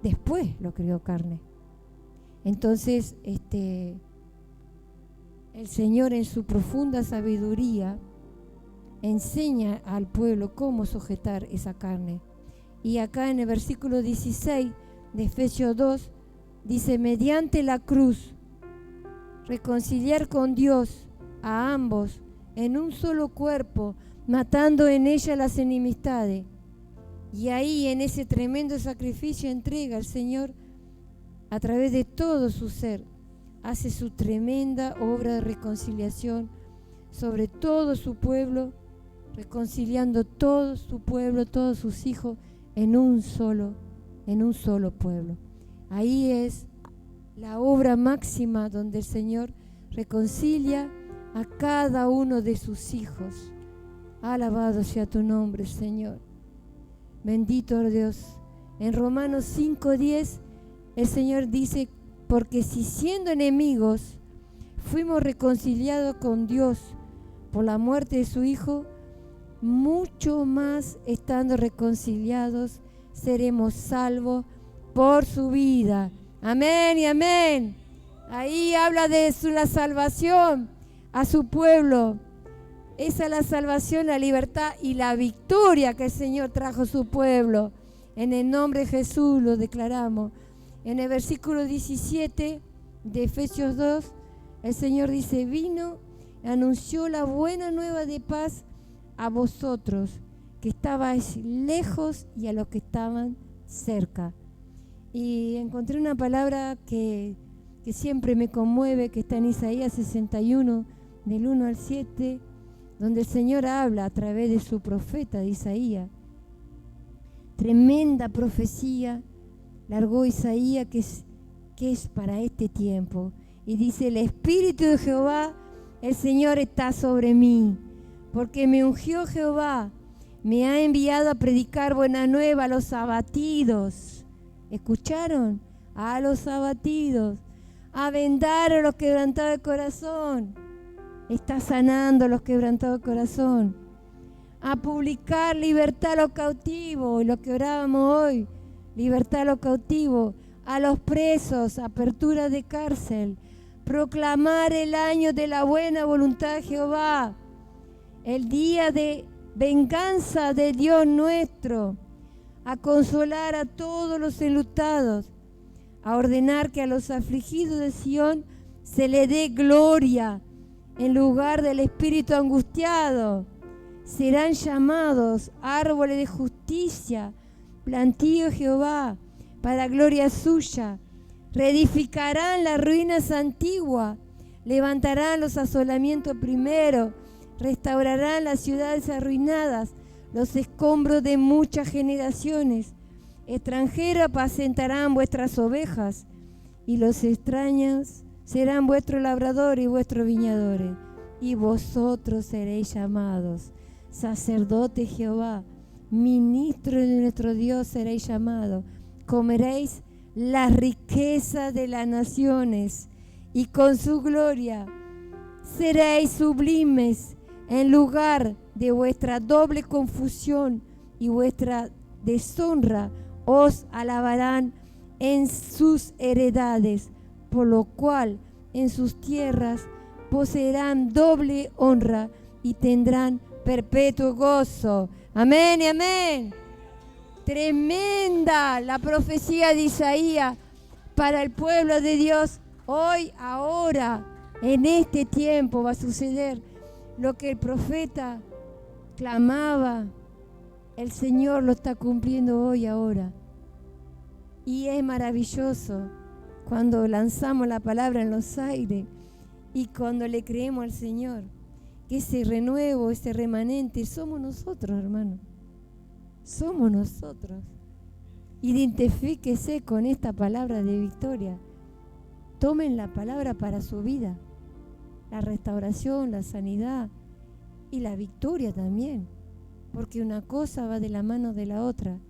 después lo creó carne. Entonces, el Señor en su profunda sabiduría enseña al pueblo cómo sujetar esa carne. Y acá en el versículo 16 de Efesios 2 dice, mediante la cruz, reconciliar con Dios a ambos en un solo cuerpo, matando en ella las enemistades. Y ahí, en ese tremendo sacrificio, entrega el Señor a través de todo su ser, hace su tremenda obra de reconciliación sobre todo su pueblo, reconciliando todo su pueblo, todos sus hijos en un solo pueblo. Ahí es la obra máxima donde el Señor reconcilia a cada uno de sus hijos. Alabado sea tu nombre, Señor. Bendito Dios. En Romanos 5:10 el Señor dice, porque si siendo enemigos fuimos reconciliados con Dios por la muerte de su Hijo, mucho más estando reconciliados seremos salvos por su vida. Amén y amén. Ahí habla de la salvación a su pueblo. Esa es la salvación, la libertad y la victoria que el Señor trajo a su pueblo. En el nombre de Jesús lo declaramos. En el versículo 17 de Efesios 2, el Señor dice, vino, anunció la buena nueva de paz a vosotros, que estabais lejos, y a los que estaban cerca. Y encontré una palabra que siempre me conmueve, que está en Isaías 61, del 1 al 7, donde el Señor habla a través de su profeta de Isaías. Tremenda profecía largó Isaías que es para este tiempo. Y dice, el Espíritu de Jehová, el Señor está sobre mí, porque me ungió Jehová, me ha enviado a predicar buena nueva a los abatidos. ¿Escucharon? A los abatidos, a vendar a los quebrantados de corazón. Está sanando a los quebrantados de corazón. A publicar libertad a los cautivos, y lo que orábamos hoy, libertad a los cautivos, a los presos, apertura de cárcel, proclamar el año de la buena voluntad de Jehová, el día de venganza de Dios nuestro, a consolar a todos los enlutados, a ordenar que a los afligidos de Sión se le dé gloria en lugar del espíritu angustiado. Serán llamados árboles de justicia, plantío Jehová, para gloria suya. Reedificarán las ruinas antiguas, levantarán los asolamientos primeros, restaurarán las ciudades arruinadas, los escombros de muchas generaciones. Extranjeros apacentarán vuestras ovejas, y los extraños serán vuestros labradores y vuestros viñadores. Y vosotros seréis llamados sacerdote Jehová, ministro de nuestro Dios seréis llamados. Comeréis las riquezas de las naciones, y con su gloria seréis sublimes. En lugar de vuestra doble confusión y vuestra deshonra, os alabarán en sus heredades, por lo cual en sus tierras poseerán doble honra y tendrán perpetuo gozo. Amén y amén. Tremenda la profecía de Isaías para el pueblo de Dios hoy, ahora, En este tiempo va a suceder lo que el profeta clamaba. El Señor lo está cumpliendo hoy, ahora. Y es maravilloso cuando lanzamos la palabra en los aires y cuando le creemos al Señor, que ese renuevo, ese remanente, somos nosotros, hermano. Somos nosotros. Identifíquese con esta palabra de victoria. Tomen la palabra para su vida. La restauración, la sanidad y la victoria también. Porque una cosa va de la mano de la otra.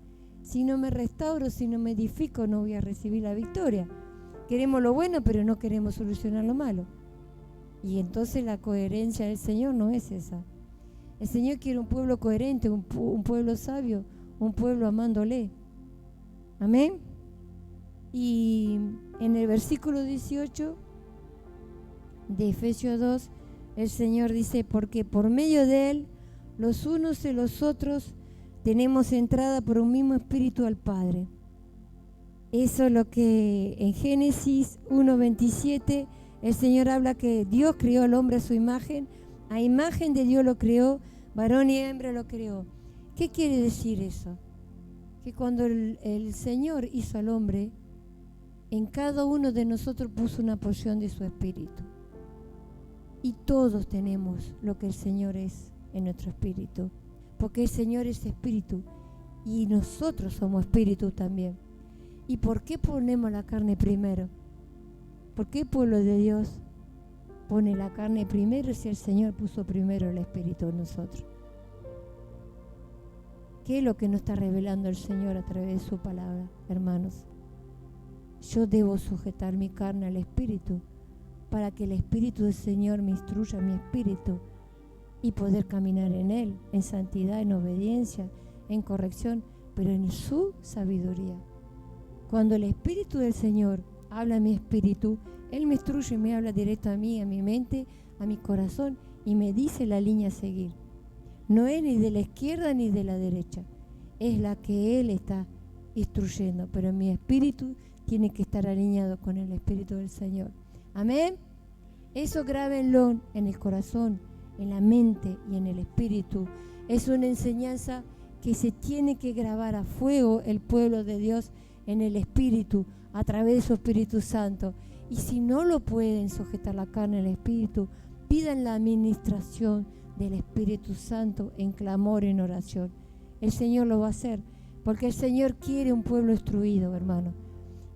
Si no me restauro, si no me edifico, no voy a recibir la victoria. Queremos lo bueno, pero no queremos solucionar lo malo. Y entonces la coherencia del Señor no es esa. El Señor quiere un pueblo coherente, un pueblo sabio, un pueblo amándole. Amén. Y en el versículo 18 de Efesios 2, el Señor dice, porque por medio de Él, los unos y los otros, tenemos entrada por un mismo espíritu al Padre. Eso es lo que en Génesis 1:27 el Señor habla, que Dios creó al hombre a su imagen, a imagen de Dios lo creó, varón y hembra lo creó. ¿Qué quiere decir eso? Que cuando el Señor hizo al hombre, en cada uno de nosotros puso una porción de su espíritu. Y todos tenemos lo que el Señor es en nuestro espíritu, porque el Señor es espíritu y nosotros somos espíritu también. ¿Y por qué ponemos la carne primero? ¿Por qué el pueblo de Dios pone la carne primero si el Señor puso primero el espíritu en nosotros? ¿Qué es lo que nos está revelando el Señor a través de su palabra, hermanos? Yo debo sujetar mi carne al espíritu para que el espíritu del Señor me instruya mi espíritu y poder caminar en Él, en santidad, en obediencia, en corrección, pero en su sabiduría. Cuando el espíritu del Señor habla a mi espíritu, Él me instruye y me habla directo a mí, a mi mente, a mi corazón, y me dice la línea a seguir. No es ni de la izquierda ni de la derecha, es la que Él está instruyendo, pero mi espíritu tiene que estar alineado con el espíritu del Señor. Amén. Eso grábenlo en el corazón, en la mente y en el espíritu. Es una enseñanza que se tiene que grabar a fuego el pueblo de Dios en el espíritu, a través de su Espíritu Santo. Y si no lo pueden sujetar la carne al espíritu, pidan la administración del Espíritu Santo en clamor, en oración. El Señor lo va a hacer, porque el Señor quiere un pueblo instruido, hermano.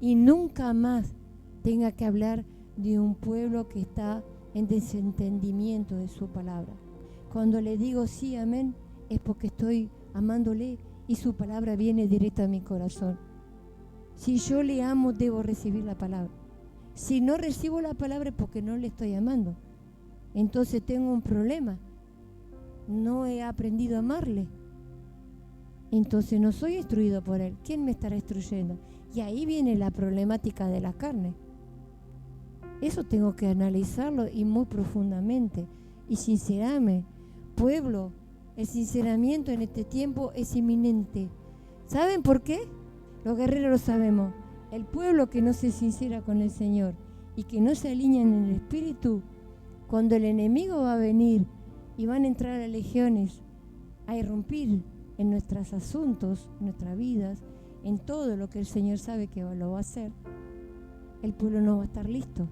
Y nunca más tenga que hablar de un pueblo que está en desentendimiento de su palabra. Cuando le digo sí, amén, es porque estoy amándole y su palabra viene directa a mi corazón. Si yo le amo, debo recibir la palabra. Si no recibo la palabra es porque no le estoy amando. Entonces tengo un problema. No he aprendido a amarle. Entonces no soy instruido por Él. ¿Quién me estará instruyendo? Y ahí viene la problemática de la carne. Eso tengo que analizarlo y muy profundamente. Y sincerarme. Pueblo, el sinceramiento en este tiempo es inminente. ¿Saben por qué? Los guerreros lo sabemos. El pueblo que no se sincera con el Señor y que no se alinea en el Espíritu, cuando el enemigo va a venir y van a entrar a legiones a irrumpir en nuestros asuntos, en nuestras vidas, en todo lo que el Señor sabe que lo va a hacer, el pueblo no va a estar listo,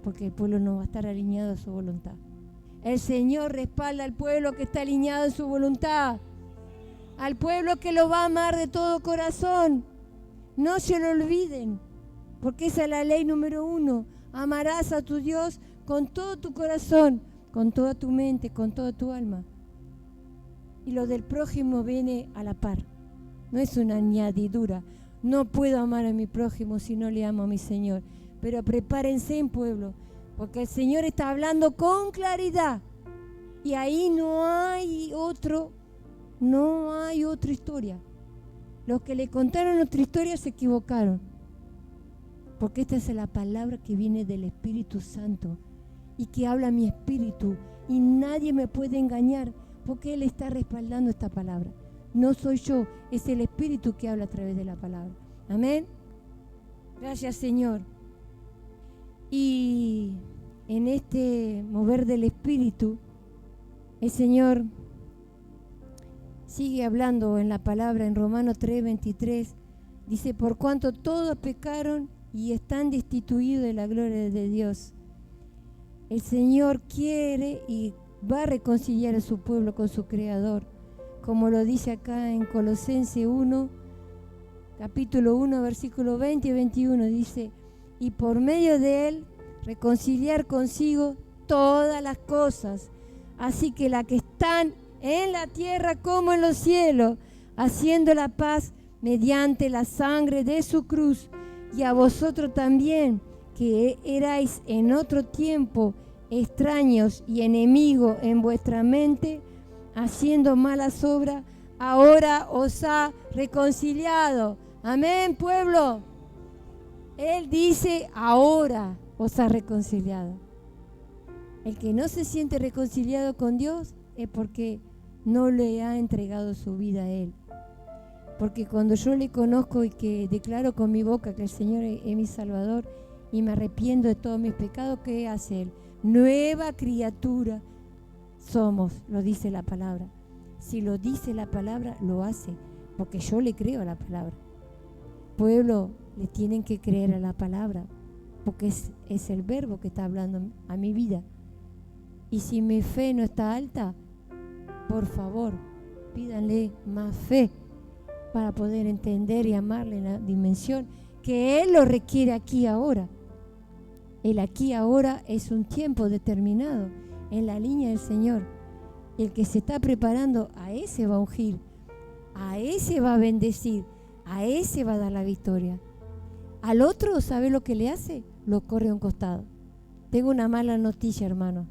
porque el pueblo no va a estar alineado a su voluntad. El Señor respalda al pueblo que está alineado en su voluntad, al pueblo que lo va a amar de todo corazón. No se lo olviden, porque esa es la ley número 1. Amarás a tu Dios con todo tu corazón, con toda tu mente, con toda tu alma. Y lo del prójimo viene a la par. No es una añadidura. No puedo amar a mi prójimo si no le amo a mi Señor. Pero prepárense en pueblo, porque el Señor está hablando con claridad. Y ahí no hay otra historia. Los que le contaron otra historia se equivocaron. Porque esta es la palabra que viene del Espíritu Santo y que habla mi espíritu. Y nadie me puede engañar porque Él está respaldando esta palabra. No soy yo, es el Espíritu que habla a través de la palabra. Amén. Gracias, Señor. Y en este mover del Espíritu, el Señor sigue hablando en la palabra en Romanos 3:23. Dice, por cuanto todos pecaron y están destituidos de la gloria de Dios. El Señor quiere y va a reconciliar a su pueblo con su Creador, como lo dice acá en Colosenses 1, capítulo 1, versículo 20 y 21. Dice, y por medio de Él reconciliar consigo todas las cosas, así que las que están en la tierra como en los cielos, haciendo la paz mediante la sangre de su cruz, y a vosotros también, que erais en otro tiempo extraños y enemigos en vuestra mente, haciendo malas obras, ahora os ha reconciliado. Amén, pueblo. Él dice, ahora os ha reconciliado. El que no se siente reconciliado con Dios es porque no le ha entregado su vida a Él. Porque cuando yo le conozco y que declaro con mi boca que el Señor es mi Salvador y me arrepiento de todos mis pecados, ¿qué hace Él? Nueva criatura somos, lo dice la palabra. Si lo dice la palabra, lo hace, porque yo le creo a la palabra. Pueblo, le tienen que creer a la palabra, porque es el verbo que está hablando a mi vida. Y si mi fe no está alta, por favor, pídanle más fe para poder entender y amarle en la dimensión que Él lo requiere aquí ahora. El aquí ahora es un tiempo determinado en la línea del Señor. El que se está preparando, a ese va a ungir, a ese va a bendecir, a ese va a dar la victoria. Al otro, ¿sabe lo que le hace? Lo corre a un costado. Tengo una mala noticia, hermano.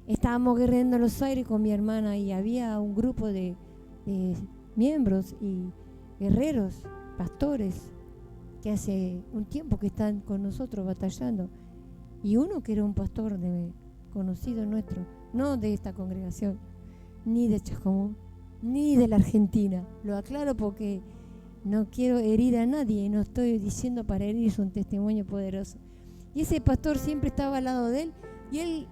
Estábamos guerreando en los aires con mi hermana y había un grupo de miembros y guerreros, pastores, que hace un tiempo que están con nosotros batallando. Y uno que era un pastor conocido nuestro, no de esta congregación, ni de Chascomún, ni de la Argentina. Lo aclaro porque no quiero herir a nadie y no estoy diciendo para herir, es un testimonio poderoso. Y ese pastor siempre estaba al lado de él y él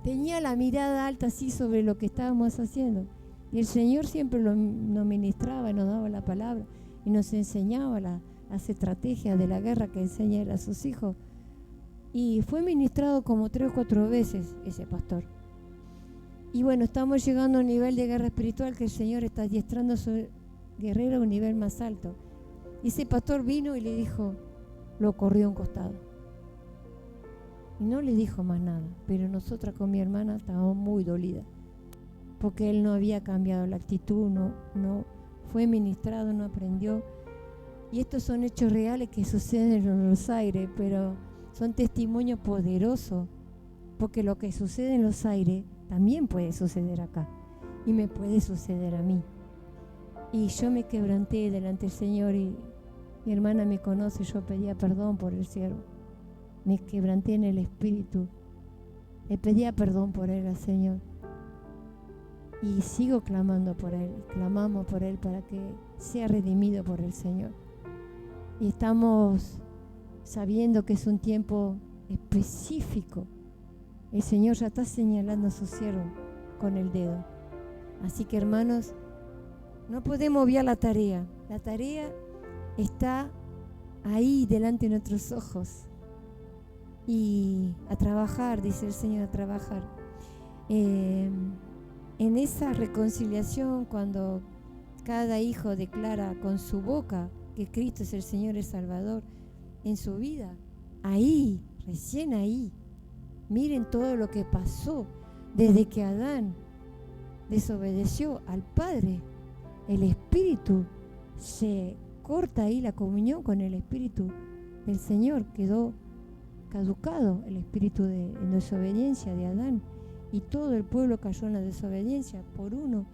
tenía la mirada alta así sobre lo que estábamos haciendo. Y el Señor siempre nos ministraba y nos daba la palabra y nos enseñaba las estrategias de la guerra que enseña él a sus hijos. Y fue ministrado como 3 o 4 veces ese pastor. Y bueno, estamos llegando a un nivel de guerra espiritual que el Señor está adiestrando a su guerrero a un nivel más alto. Y ese pastor vino y le dijo, lo corrió a un costado. Y no le dijo más nada, pero nosotras con mi hermana estábamos muy dolidas, porque él no había cambiado la actitud, no fue ministrado, no aprendió. Y estos son hechos reales que suceden en los aires, pero son testimonios poderosos, porque lo que sucede en los aires también puede suceder acá, y me puede suceder a mí. Y yo me quebranté delante del Señor, y mi hermana me conoce, yo pedía perdón por el siervo. Me quebranté en el espíritu, le pedía perdón por él al Señor. Y sigo clamando por él, clamamos por él para que sea redimido por el Señor. Y estamos sabiendo que es un tiempo específico. El Señor ya está señalando a su siervo con el dedo. Así que, hermanos, no podemos obviar la tarea. La tarea está ahí delante de nuestros ojos. Y a trabajar, dice el Señor, a trabajar. En esa reconciliación, cuando cada hijo declara con su boca que Cristo es el Señor y el Salvador en su vida, ahí, recién ahí, miren todo lo que pasó desde que Adán desobedeció al Padre. El Espíritu se corta ahí, la comunión con el Espíritu del Señor quedó caducado, el espíritu de desobediencia de Adán, y todo el pueblo cayó en la desobediencia por uno,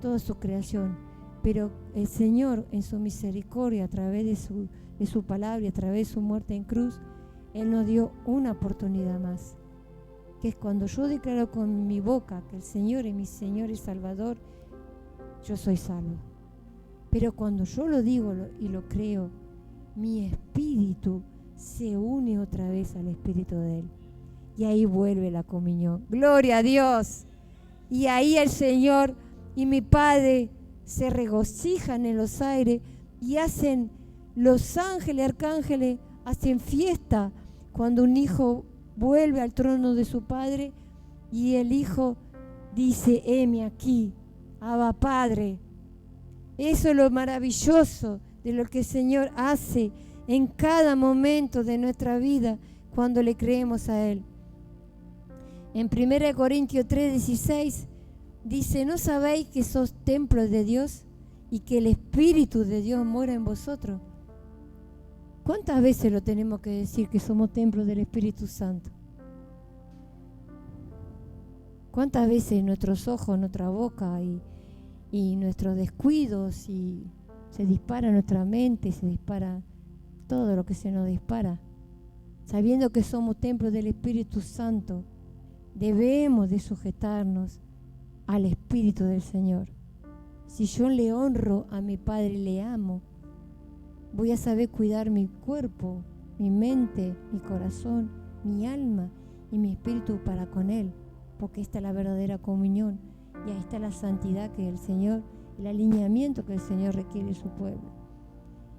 toda su creación. Pero el Señor, en su misericordia, a través de su palabra y a través de su muerte en cruz, Él nos dio una oportunidad más, que es cuando yo declaro con mi boca que el Señor es mi Señor y Salvador, yo soy salvo. Pero cuando yo lo digo y lo creo, mi espíritu se une otra vez al espíritu de Él. y ahí vuelve la comunión. Gloria a Dios. Y ahí el Señor y mi Padre se regocijan en los aires y hacen, los ángeles, arcángeles, hacen fiesta cuando un hijo vuelve al trono de su Padre y el hijo dice, heme aquí, Abba Padre. Eso es lo maravilloso de lo que el Señor hace en cada momento de nuestra vida cuando le creemos a Él. En 1 Corintios 3:16 dice, ¿no sabéis que sos templo de Dios y que el Espíritu de Dios mora en vosotros? ¿Cuántas veces lo tenemos que decir que somos templo del Espíritu Santo? ¿Cuántas veces nuestros ojos, nuestra boca y nuestros descuidos y se dispara nuestra mente, se dispara todo lo que se nos dispara? Sabiendo que somos templo del Espíritu Santo, debemos de sujetarnos al Espíritu del Señor. Si yo le honro a mi Padre y le amo, voy a saber cuidar mi cuerpo, mi mente, mi corazón, mi alma y mi espíritu para con Él, porque esta es la verdadera comunión y ahí está la santidad que el Señor, el alineamiento que el Señor requiere de su pueblo.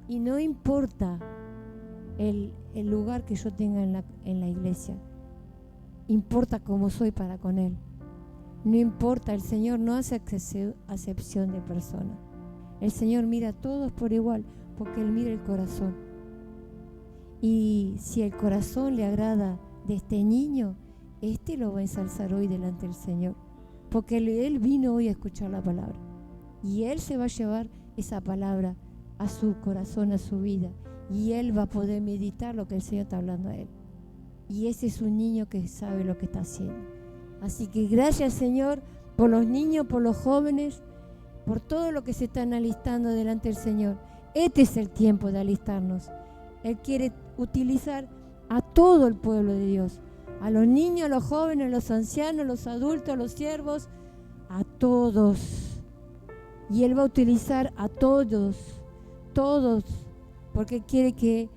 Y no importa el lugar que yo tenga en la iglesia, importa cómo soy para con Él. No importa, el Señor no hace acepción de personas. El Señor mira a todos por igual, porque Él mira el corazón. Y si el corazón le agrada de este niño, este lo va a ensalzar hoy delante del Señor, porque Él vino hoy a escuchar la palabra. Y Él se va a llevar esa palabra a su corazón, a su vida. Y Él va a poder meditar lo que el Señor está hablando a Él. Y ese es un niño que sabe lo que está haciendo. Así que gracias, Señor, por los niños, por los jóvenes, por todo lo que se están alistando delante del Señor. Este es el tiempo de alistarnos. Él quiere utilizar a todo el pueblo de Dios, a los niños, a los jóvenes, a los ancianos, a los adultos, a los siervos, a todos. Y Él va a utilizar a todos, porque quiere que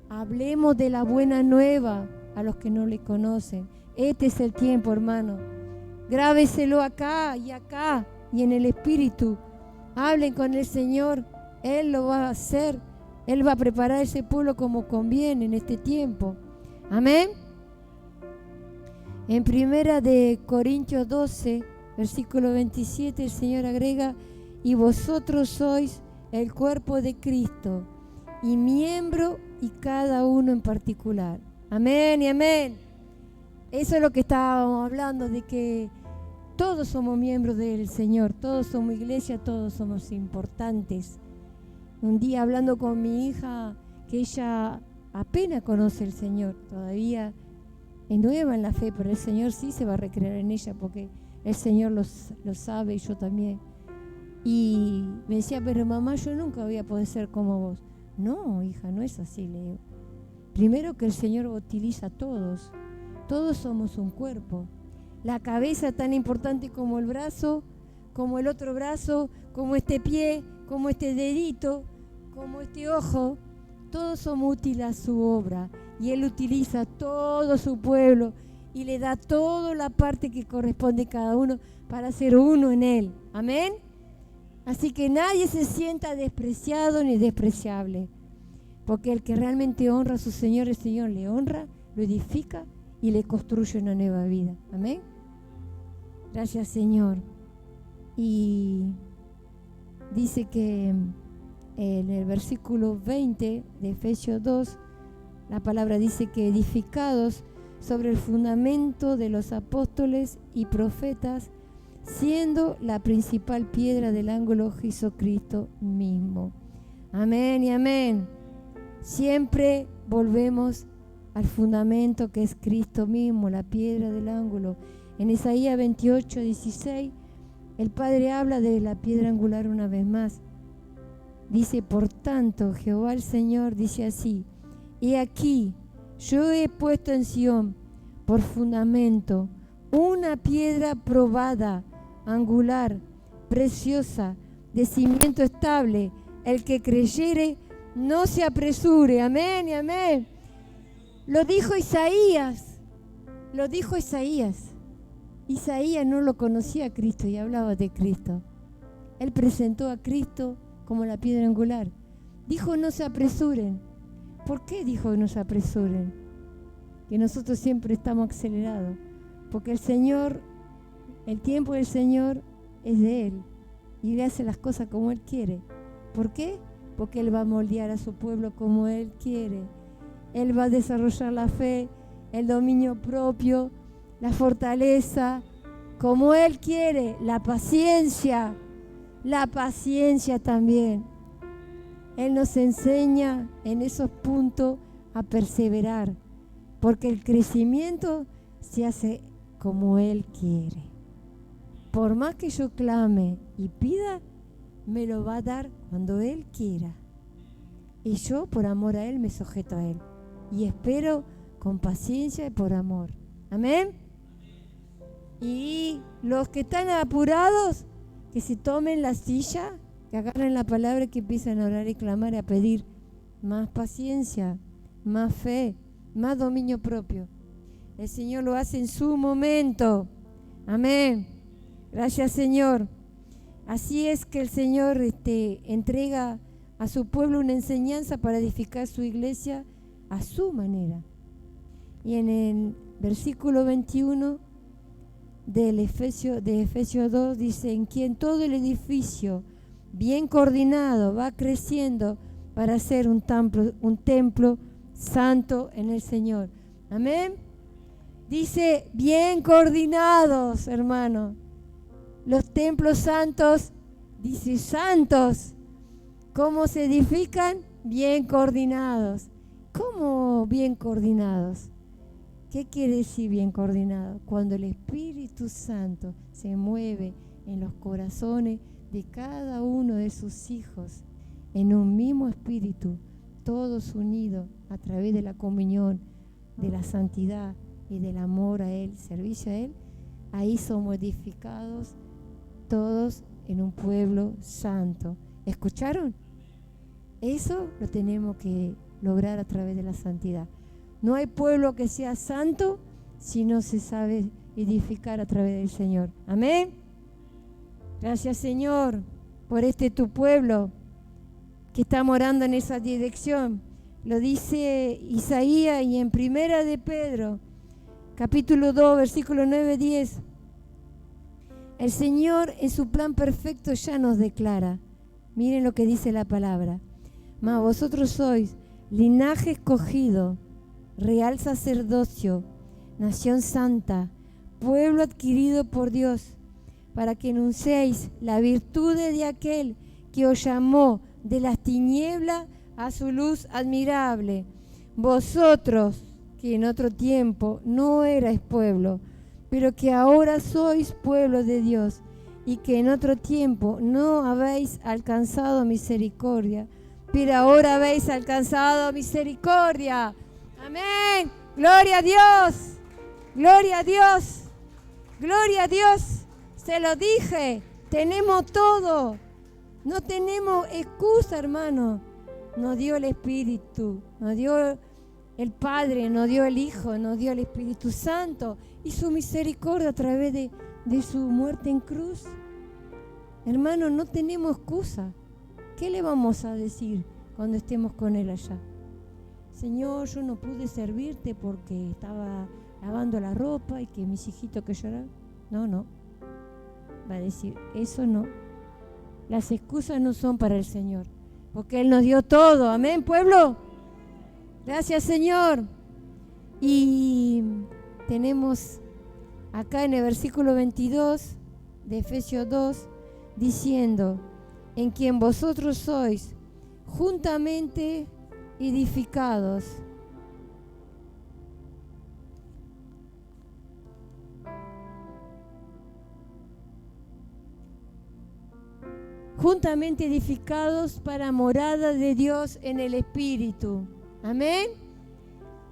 hablemos de la buena nueva a los que no le conocen. Este es el tiempo, hermano. Grábeselo acá y en el Espíritu. Hablen con el Señor. Él lo va a hacer. Él va a preparar ese pueblo como conviene en este tiempo. Amén. En 1 Corintios 12, versículo 27, el Señor agrega, y vosotros sois el cuerpo de Cristo y miembro y cada uno en particular. Amén y amén. Eso es lo que estábamos hablando, de que todos somos miembros del Señor, todos somos iglesia, todos somos importantes. Un día hablando con mi hija, que ella apenas conoce al Señor, todavía es nueva en la fe, pero el Señor sí se va a recrear en ella, porque el Señor lo sabe y yo también. Y me decía, pero mamá, yo nunca voy a poder ser como vos. No, hija, no es así, le digo. Primero que el Señor utiliza a todos. Todos somos un cuerpo. La cabeza tan importante como el brazo, como el otro brazo, como este pie, como este dedito, como este ojo. Todos somos útiles a su obra. Y Él utiliza a todo su pueblo y le da toda la parte que corresponde a cada uno para ser uno en Él. Amén. Así que nadie se sienta despreciado ni despreciable. Porque el que realmente honra a su Señor, el Señor le honra, lo edifica y le construye una nueva vida. Amén. Gracias, Señor. Y dice que en el versículo 20 de Efesios 2, la palabra dice que edificados sobre el fundamento de los apóstoles y profetas, siendo la principal piedra del ángulo Jesucristo mismo. Amén y amén. Siempre volvemos al fundamento que es Cristo mismo, la piedra del ángulo. En Isaías 28, 16, el Padre habla de la piedra angular una vez más. Dice, por tanto, Jehová el Señor dice así, he aquí, yo he puesto en Sión por fundamento una piedra probada, angular, preciosa, de cimiento estable. El que creyere, no se apresure. Amén y amén. Lo dijo Isaías. Lo dijo Isaías. Isaías no lo conocía a Cristo y hablaba de Cristo. Él presentó a Cristo como la piedra angular. Dijo, no se apresuren. ¿Por qué dijo no se apresuren? Que nosotros siempre estamos acelerados. Porque el Señor, el tiempo del Señor es de Él. Y Él hace las cosas como Él quiere. ¿Por qué? Porque Él va a moldear a su pueblo como Él quiere. Él va a desarrollar la fe, el dominio propio, la fortaleza, como Él quiere, la paciencia también. Él nos enseña en esos puntos a perseverar, porque el crecimiento se hace como Él quiere. Por más que yo clame y pida, me lo va a dar cuando Él quiera. Y yo, por amor a Él, me sujeto a Él. Y espero con paciencia y por amor. Amén. Y los que están apurados, que se tomen la silla, que agarren la palabra y que empiecen a orar y clamar y a pedir más paciencia, más fe, más dominio propio. El Señor lo hace en su momento. Amén. Gracias, Señor. Así es que el Señor entrega a su pueblo una enseñanza para edificar su iglesia a su manera. Y en el versículo 21 de Efesios 2 dice, en quien todo el edificio bien coordinado va creciendo para ser un templo santo en el Señor. Amén. Dice bien coordinados, hermano. Los templos santos, dice santos. ¿Cómo se edifican? Bien coordinados. ¿Cómo bien coordinados? ¿Qué quiere decir bien coordinado? Cuando el Espíritu Santo se mueve en los corazones de cada uno de sus hijos, en un mismo espíritu, todos unidos a través de la comunión, de la santidad y del amor a Él, servicio a Él, ahí somos edificados todos en un pueblo santo. ¿Escucharon? Eso lo tenemos que lograr a través de la santidad. No hay pueblo que sea santo si no se sabe edificar a través del Señor. Amén. Gracias, Señor, por tu pueblo que está morando en esa dirección. Lo dice Isaías y en Primera de Pedro, capítulo 2, versículo 9-10. El Señor en su plan perfecto ya nos declara. Miren lo que dice la palabra. Mas vosotros sois linaje escogido, real sacerdocio, nación santa, pueblo adquirido por Dios, para que anunciéis la virtud de aquel que os llamó de las tinieblas a su luz admirable. Vosotros, que en otro tiempo no erais pueblo, pero que ahora sois pueblo de Dios, y que en otro tiempo no habéis alcanzado misericordia, pero ahora habéis alcanzado misericordia. Amén. Gloria a Dios. Gloria a Dios. Gloria a Dios. Se lo dije. Tenemos todo. No tenemos excusa, hermano. Nos dio el Espíritu. Nos dio el Padre. Nos dio el Hijo. Nos dio el Espíritu Santo. Y su misericordia a través de su muerte en cruz. Hermano, no tenemos excusa. ¿Qué le vamos a decir cuando estemos con Él allá? Señor, yo no pude servirte porque estaba lavando la ropa y que mis hijitos que lloraban. No. Va a decir, eso no. Las excusas no son para el Señor, porque Él nos dio todo. Amén, pueblo. Gracias, Señor. Y tenemos acá en el versículo 22 de Efesios 2, diciendo, en quien vosotros sois juntamente edificados para morada de Dios en el Espíritu. Amén.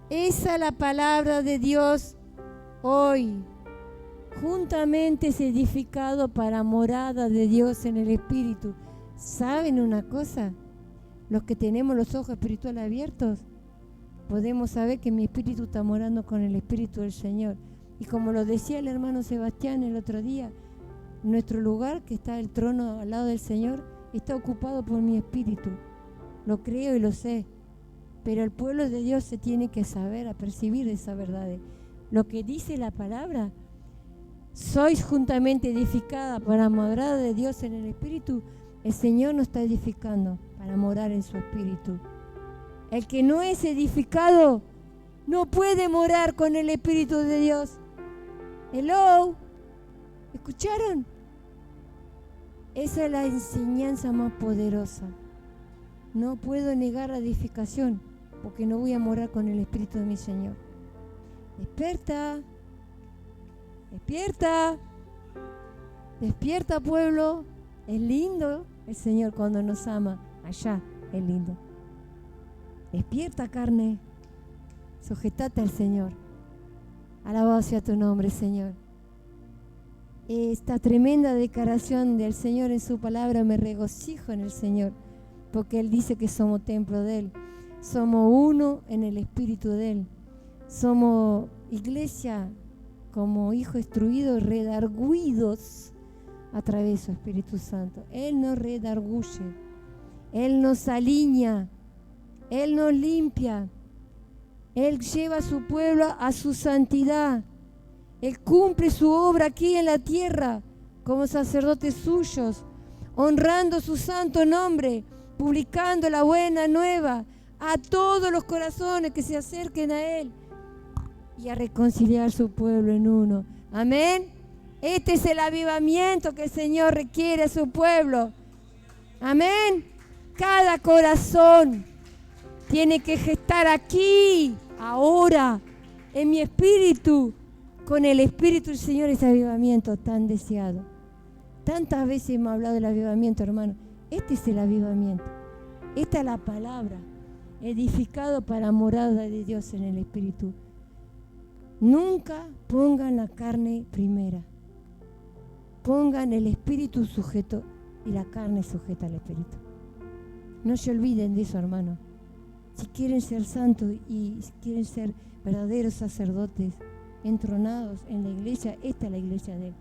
Esa es la palabra de Dios hoy. Juntamente es edificado para morada de Dios en el Espíritu. ¿Saben una cosa? Los que tenemos los ojos espirituales abiertos, podemos saber que mi espíritu está morando con el Espíritu del Señor. Y como lo decía el hermano Sebastián el otro día, nuestro lugar, que está el trono al lado del Señor, está ocupado por mi espíritu. Lo creo y lo sé. Pero el pueblo de Dios se tiene que saber, a percibir esa verdad. Lo que dice la palabra, sois juntamente edificada para morada de Dios en el Espíritu. El Señor nos está edificando para morar en su Espíritu. El que no es edificado no puede morar con el Espíritu de Dios. Hello, ¿escucharon? Esa es la enseñanza más poderosa. No puedo negar la edificación porque no voy a morar con el Espíritu de mi Señor. Despierta, despierta, despierta, pueblo. Es lindo el Señor cuando nos ama. Allá es lindo. Despierta, carne. Sujetate al Señor. Alabado sea tu nombre, Señor. Esta tremenda declaración del Señor en su palabra, me regocijo en el Señor, porque Él dice que somos templo de Él. Somos uno en el Espíritu de Él. Somos iglesia como hijos instruidos, redarguidos a través de su Espíritu Santo. Él nos redarguye, Él nos alinea, Él nos limpia, Él lleva a su pueblo a su santidad. Él cumple su obra aquí en la tierra como sacerdotes suyos, honrando su santo nombre, publicando la buena nueva a todos los corazones que se acerquen a Él y a reconciliar su pueblo en uno. Amén. Este es el avivamiento que el Señor requiere a su pueblo. Amén. Cada corazón tiene que gestar aquí, ahora, en mi espíritu, con el Espíritu del Señor, ese avivamiento tan deseado. Tantas veces hemos hablado del avivamiento, hermano. Este es el avivamiento. Esta es la palabra, edificado para morada de Dios en el Espíritu. Nunca pongan la carne primera. Pongan el Espíritu sujeto y la carne sujeta al Espíritu. No se olviden de eso, hermano. Si quieren ser santos y si quieren ser verdaderos sacerdotes, entronados en la iglesia, esta es la iglesia de Él.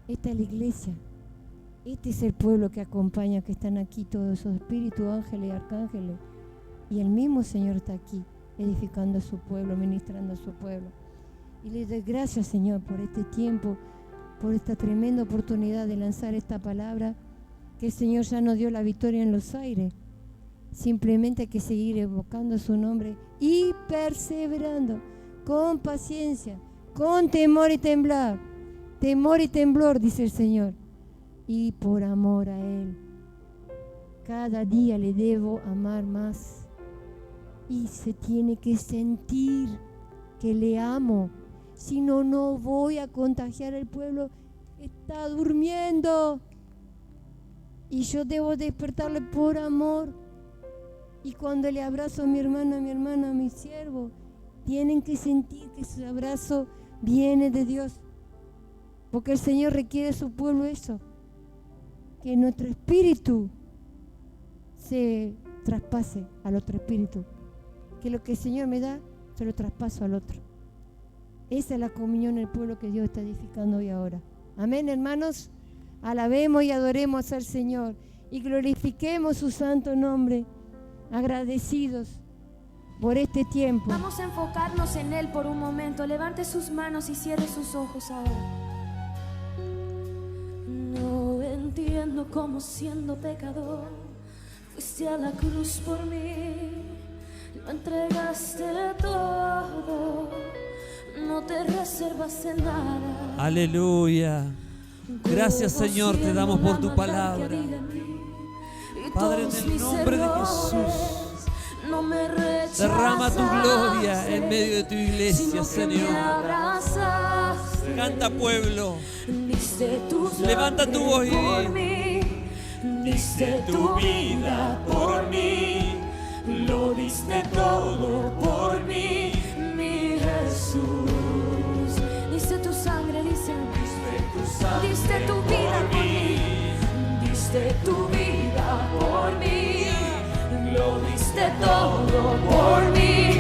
Esta es la iglesia. Este es el pueblo que acompaña, que están aquí todos esos espíritus, ángeles y arcángeles. Y el mismo Señor está aquí, edificando a su pueblo, ministrando a su pueblo. Y le doy gracias, Señor, por este tiempo, por esta tremenda oportunidad de lanzar esta palabra, que el Señor ya nos dio la victoria en los aires. Simplemente hay que seguir evocando su nombre y perseverando con paciencia, con temor y temblor. Temor y temblor, dice el Señor. Y por amor a Él. Cada día le debo amar más. Y se tiene que sentir que le amo. Si no, no voy a contagiar al pueblo. Está durmiendo. Y yo debo despertarle por amor. Y cuando le abrazo a mi hermano, a mi hermana, a mi siervo, tienen que sentir que su abrazo viene de Dios. Porque el Señor requiere de su pueblo eso. Que nuestro espíritu se traspase al otro espíritu. Que lo que el Señor me da, se lo traspaso al otro. Esa es la comunión del pueblo que Dios está edificando hoy ahora. Amén, hermanos. Alabemos y adoremos al Señor y glorifiquemos su santo nombre, agradecidos por este tiempo. Vamos a enfocarnos en Él por un momento. Levante sus manos y cierre sus ojos ahora. No entiendo cómo, siendo pecador, fuiste a la cruz por mí. Lo entregaste todo, no te reservaste nada. Aleluya. Gracias, Señor, te damos por tu palabra. Padre, en el nombre de Jesús, derrama tu gloria en medio de tu iglesia, Señor. Canta, pueblo. Levanta tu voz y diste tu vida por mí, lo diste todo por mí, mi Jesús. Diste tu sangre, diste tu vida por mí, diste tu vida por mí, lo diste todo por mí,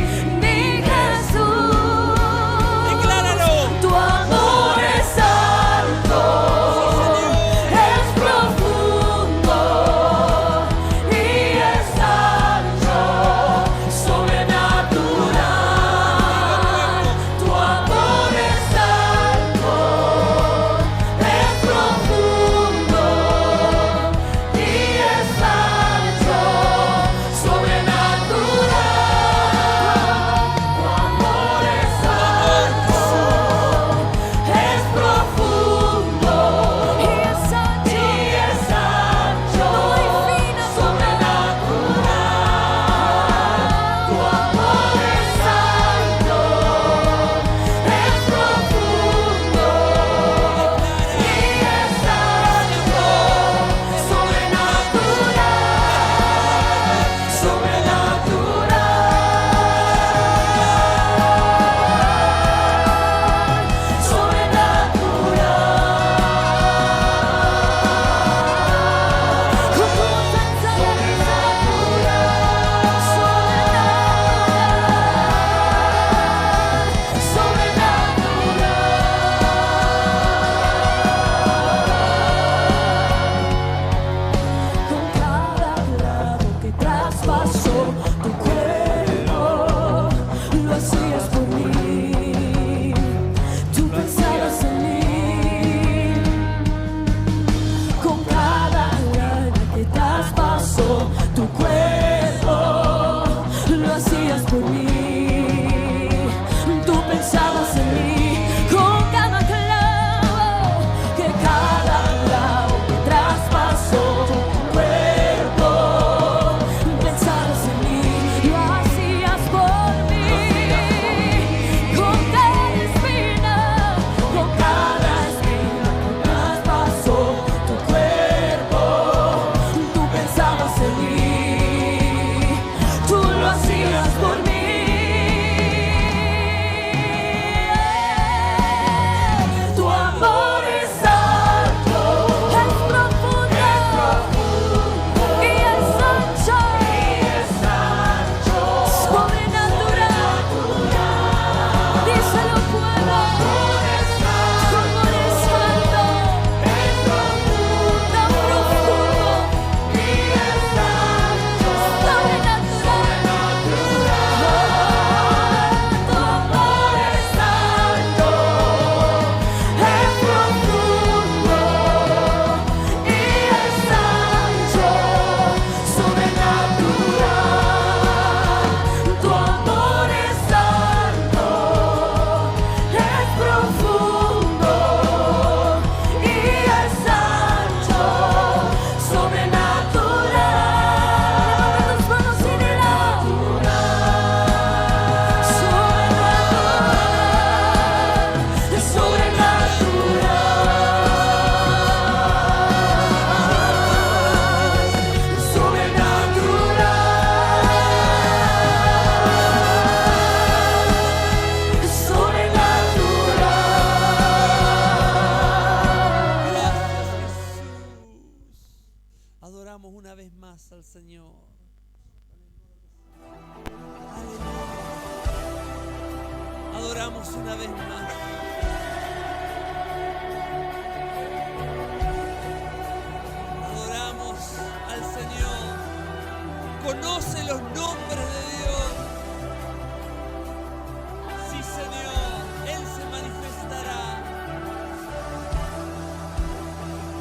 Adoramos una vez más al Señor. Aleluya. Adoramos una vez más. Adoramos al Señor. Conoce los nombres de Dios. Sí, Señor, Él se manifestará.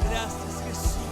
Gracias, Jesús.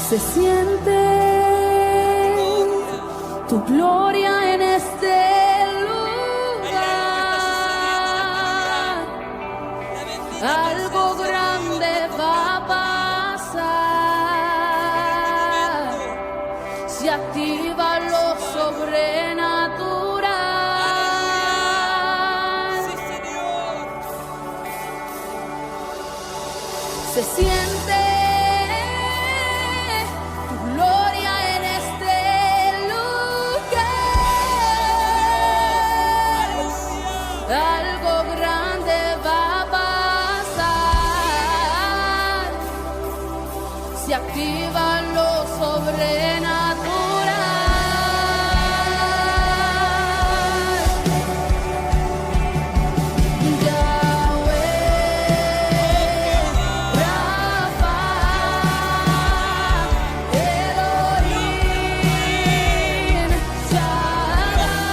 Se siente tu gloria en este lugar. Algo grande va a pasar. Se activa lo sobrenatural. Sí, Señor. Se siente algo grande va a pasar. Se activa lo sobrenatural. Yahweh, Rafa, Elohim, Shaddai,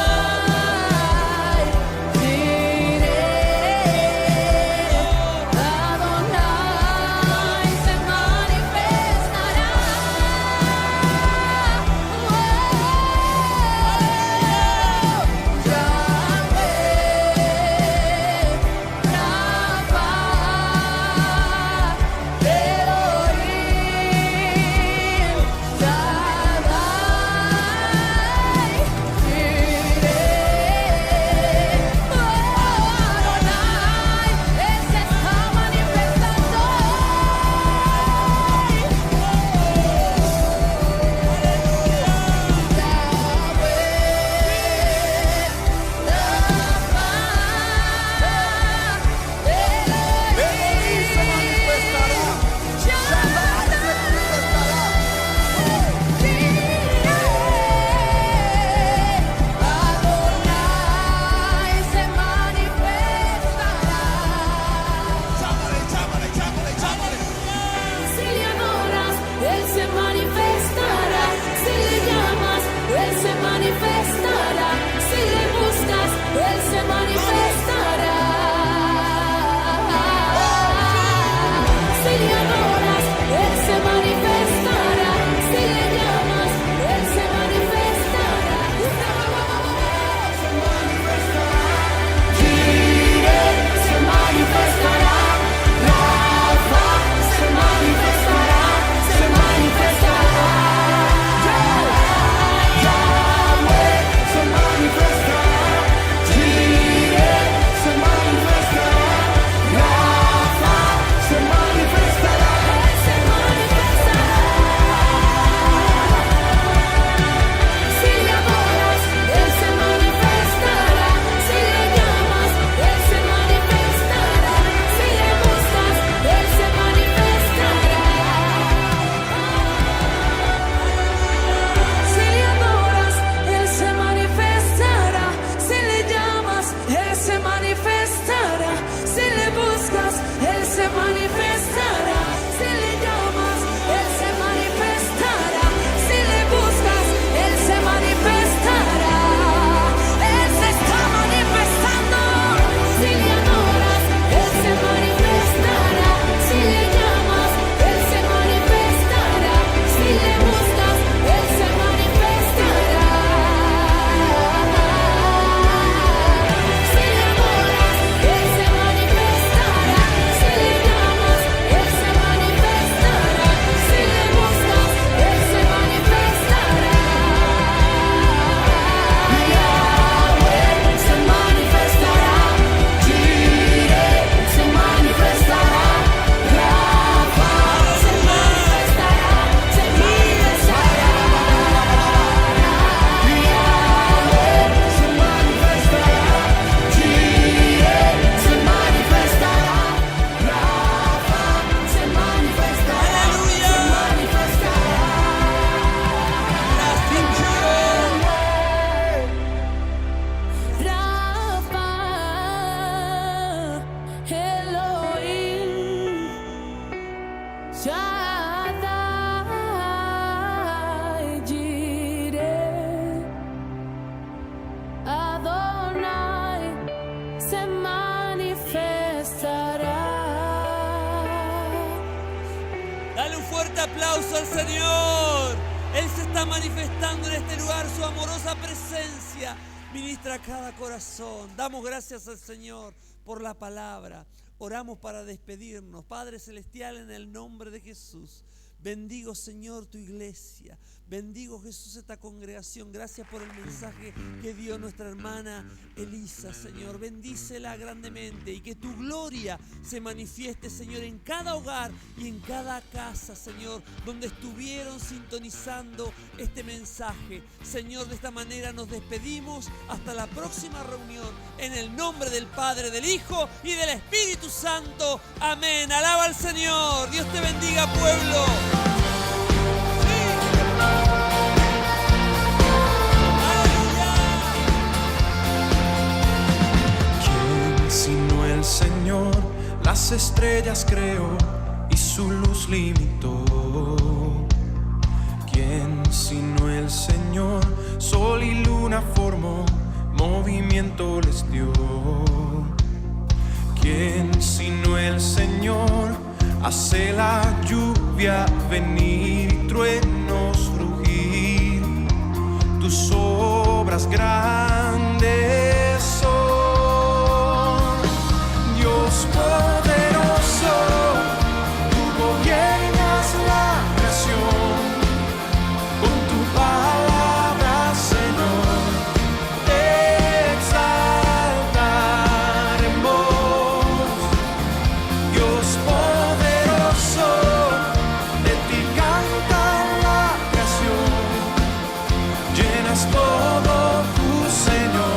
Adonai se manifestará. aplauso al Señor. Él se está manifestando en este lugar, su amorosa presencia ministra a cada corazón. Damos gracias al Señor por la palabra. Oramos para despedirnos. Padre Celestial, en el nombre de Jesús, bendigo, Señor, tu iglesia. Bendigo, Jesús, esta congregación. Gracias por el mensaje que dio nuestra hermana Elisa, Señor. Bendícela grandemente y que tu gloria se manifieste, Señor, en cada hogar y en cada casa, Señor, donde estuvieron sintonizando este mensaje. Señor, de esta manera nos despedimos hasta la próxima reunión. En el nombre del Padre, del Hijo y del Espíritu Santo. Amén. Alaba al Señor. Dios te bendiga, pueblo. Sino el Señor, las estrellas creó y su luz limitó. ¿Quién sino el Señor, sol y luna formó, movimiento les dio? ¿Quién sino el Señor, hace la lluvia venir y truenos rugir? Tus obras grandes son. Dios poderoso, tú gobiernas la creación. Con tu palabra, Señor, te exaltaremos. Dios poderoso, de ti canta la creación. Llenas todo tu Señor.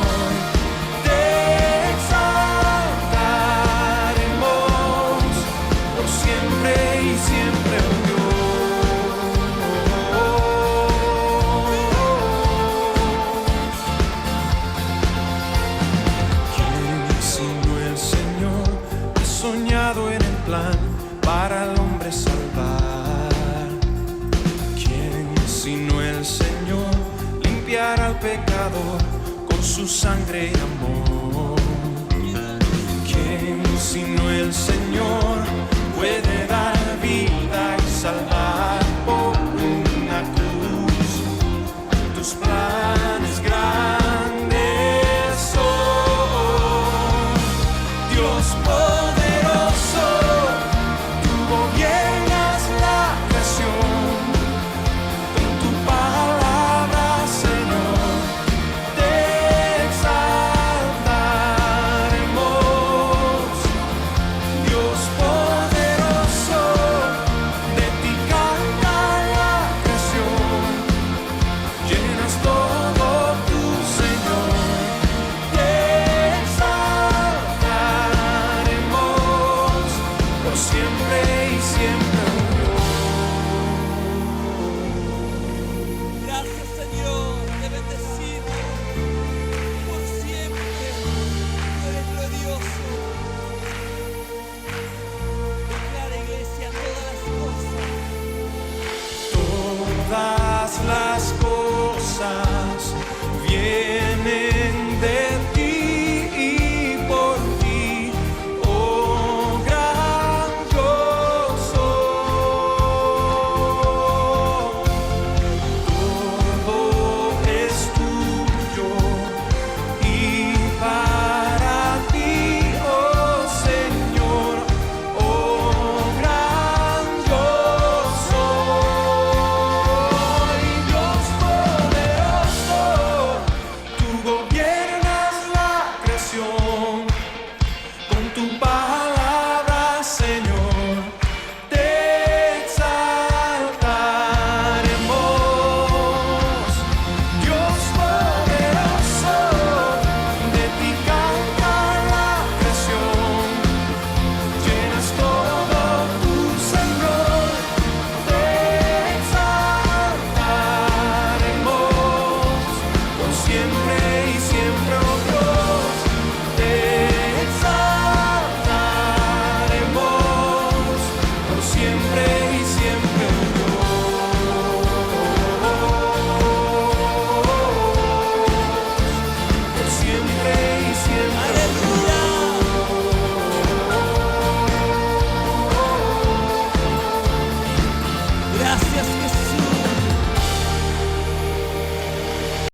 Para al hombre salvar. ¿Quién sino el Señor, limpiar al pecador con su sangre y amor? ¿Quién sino el Señor puede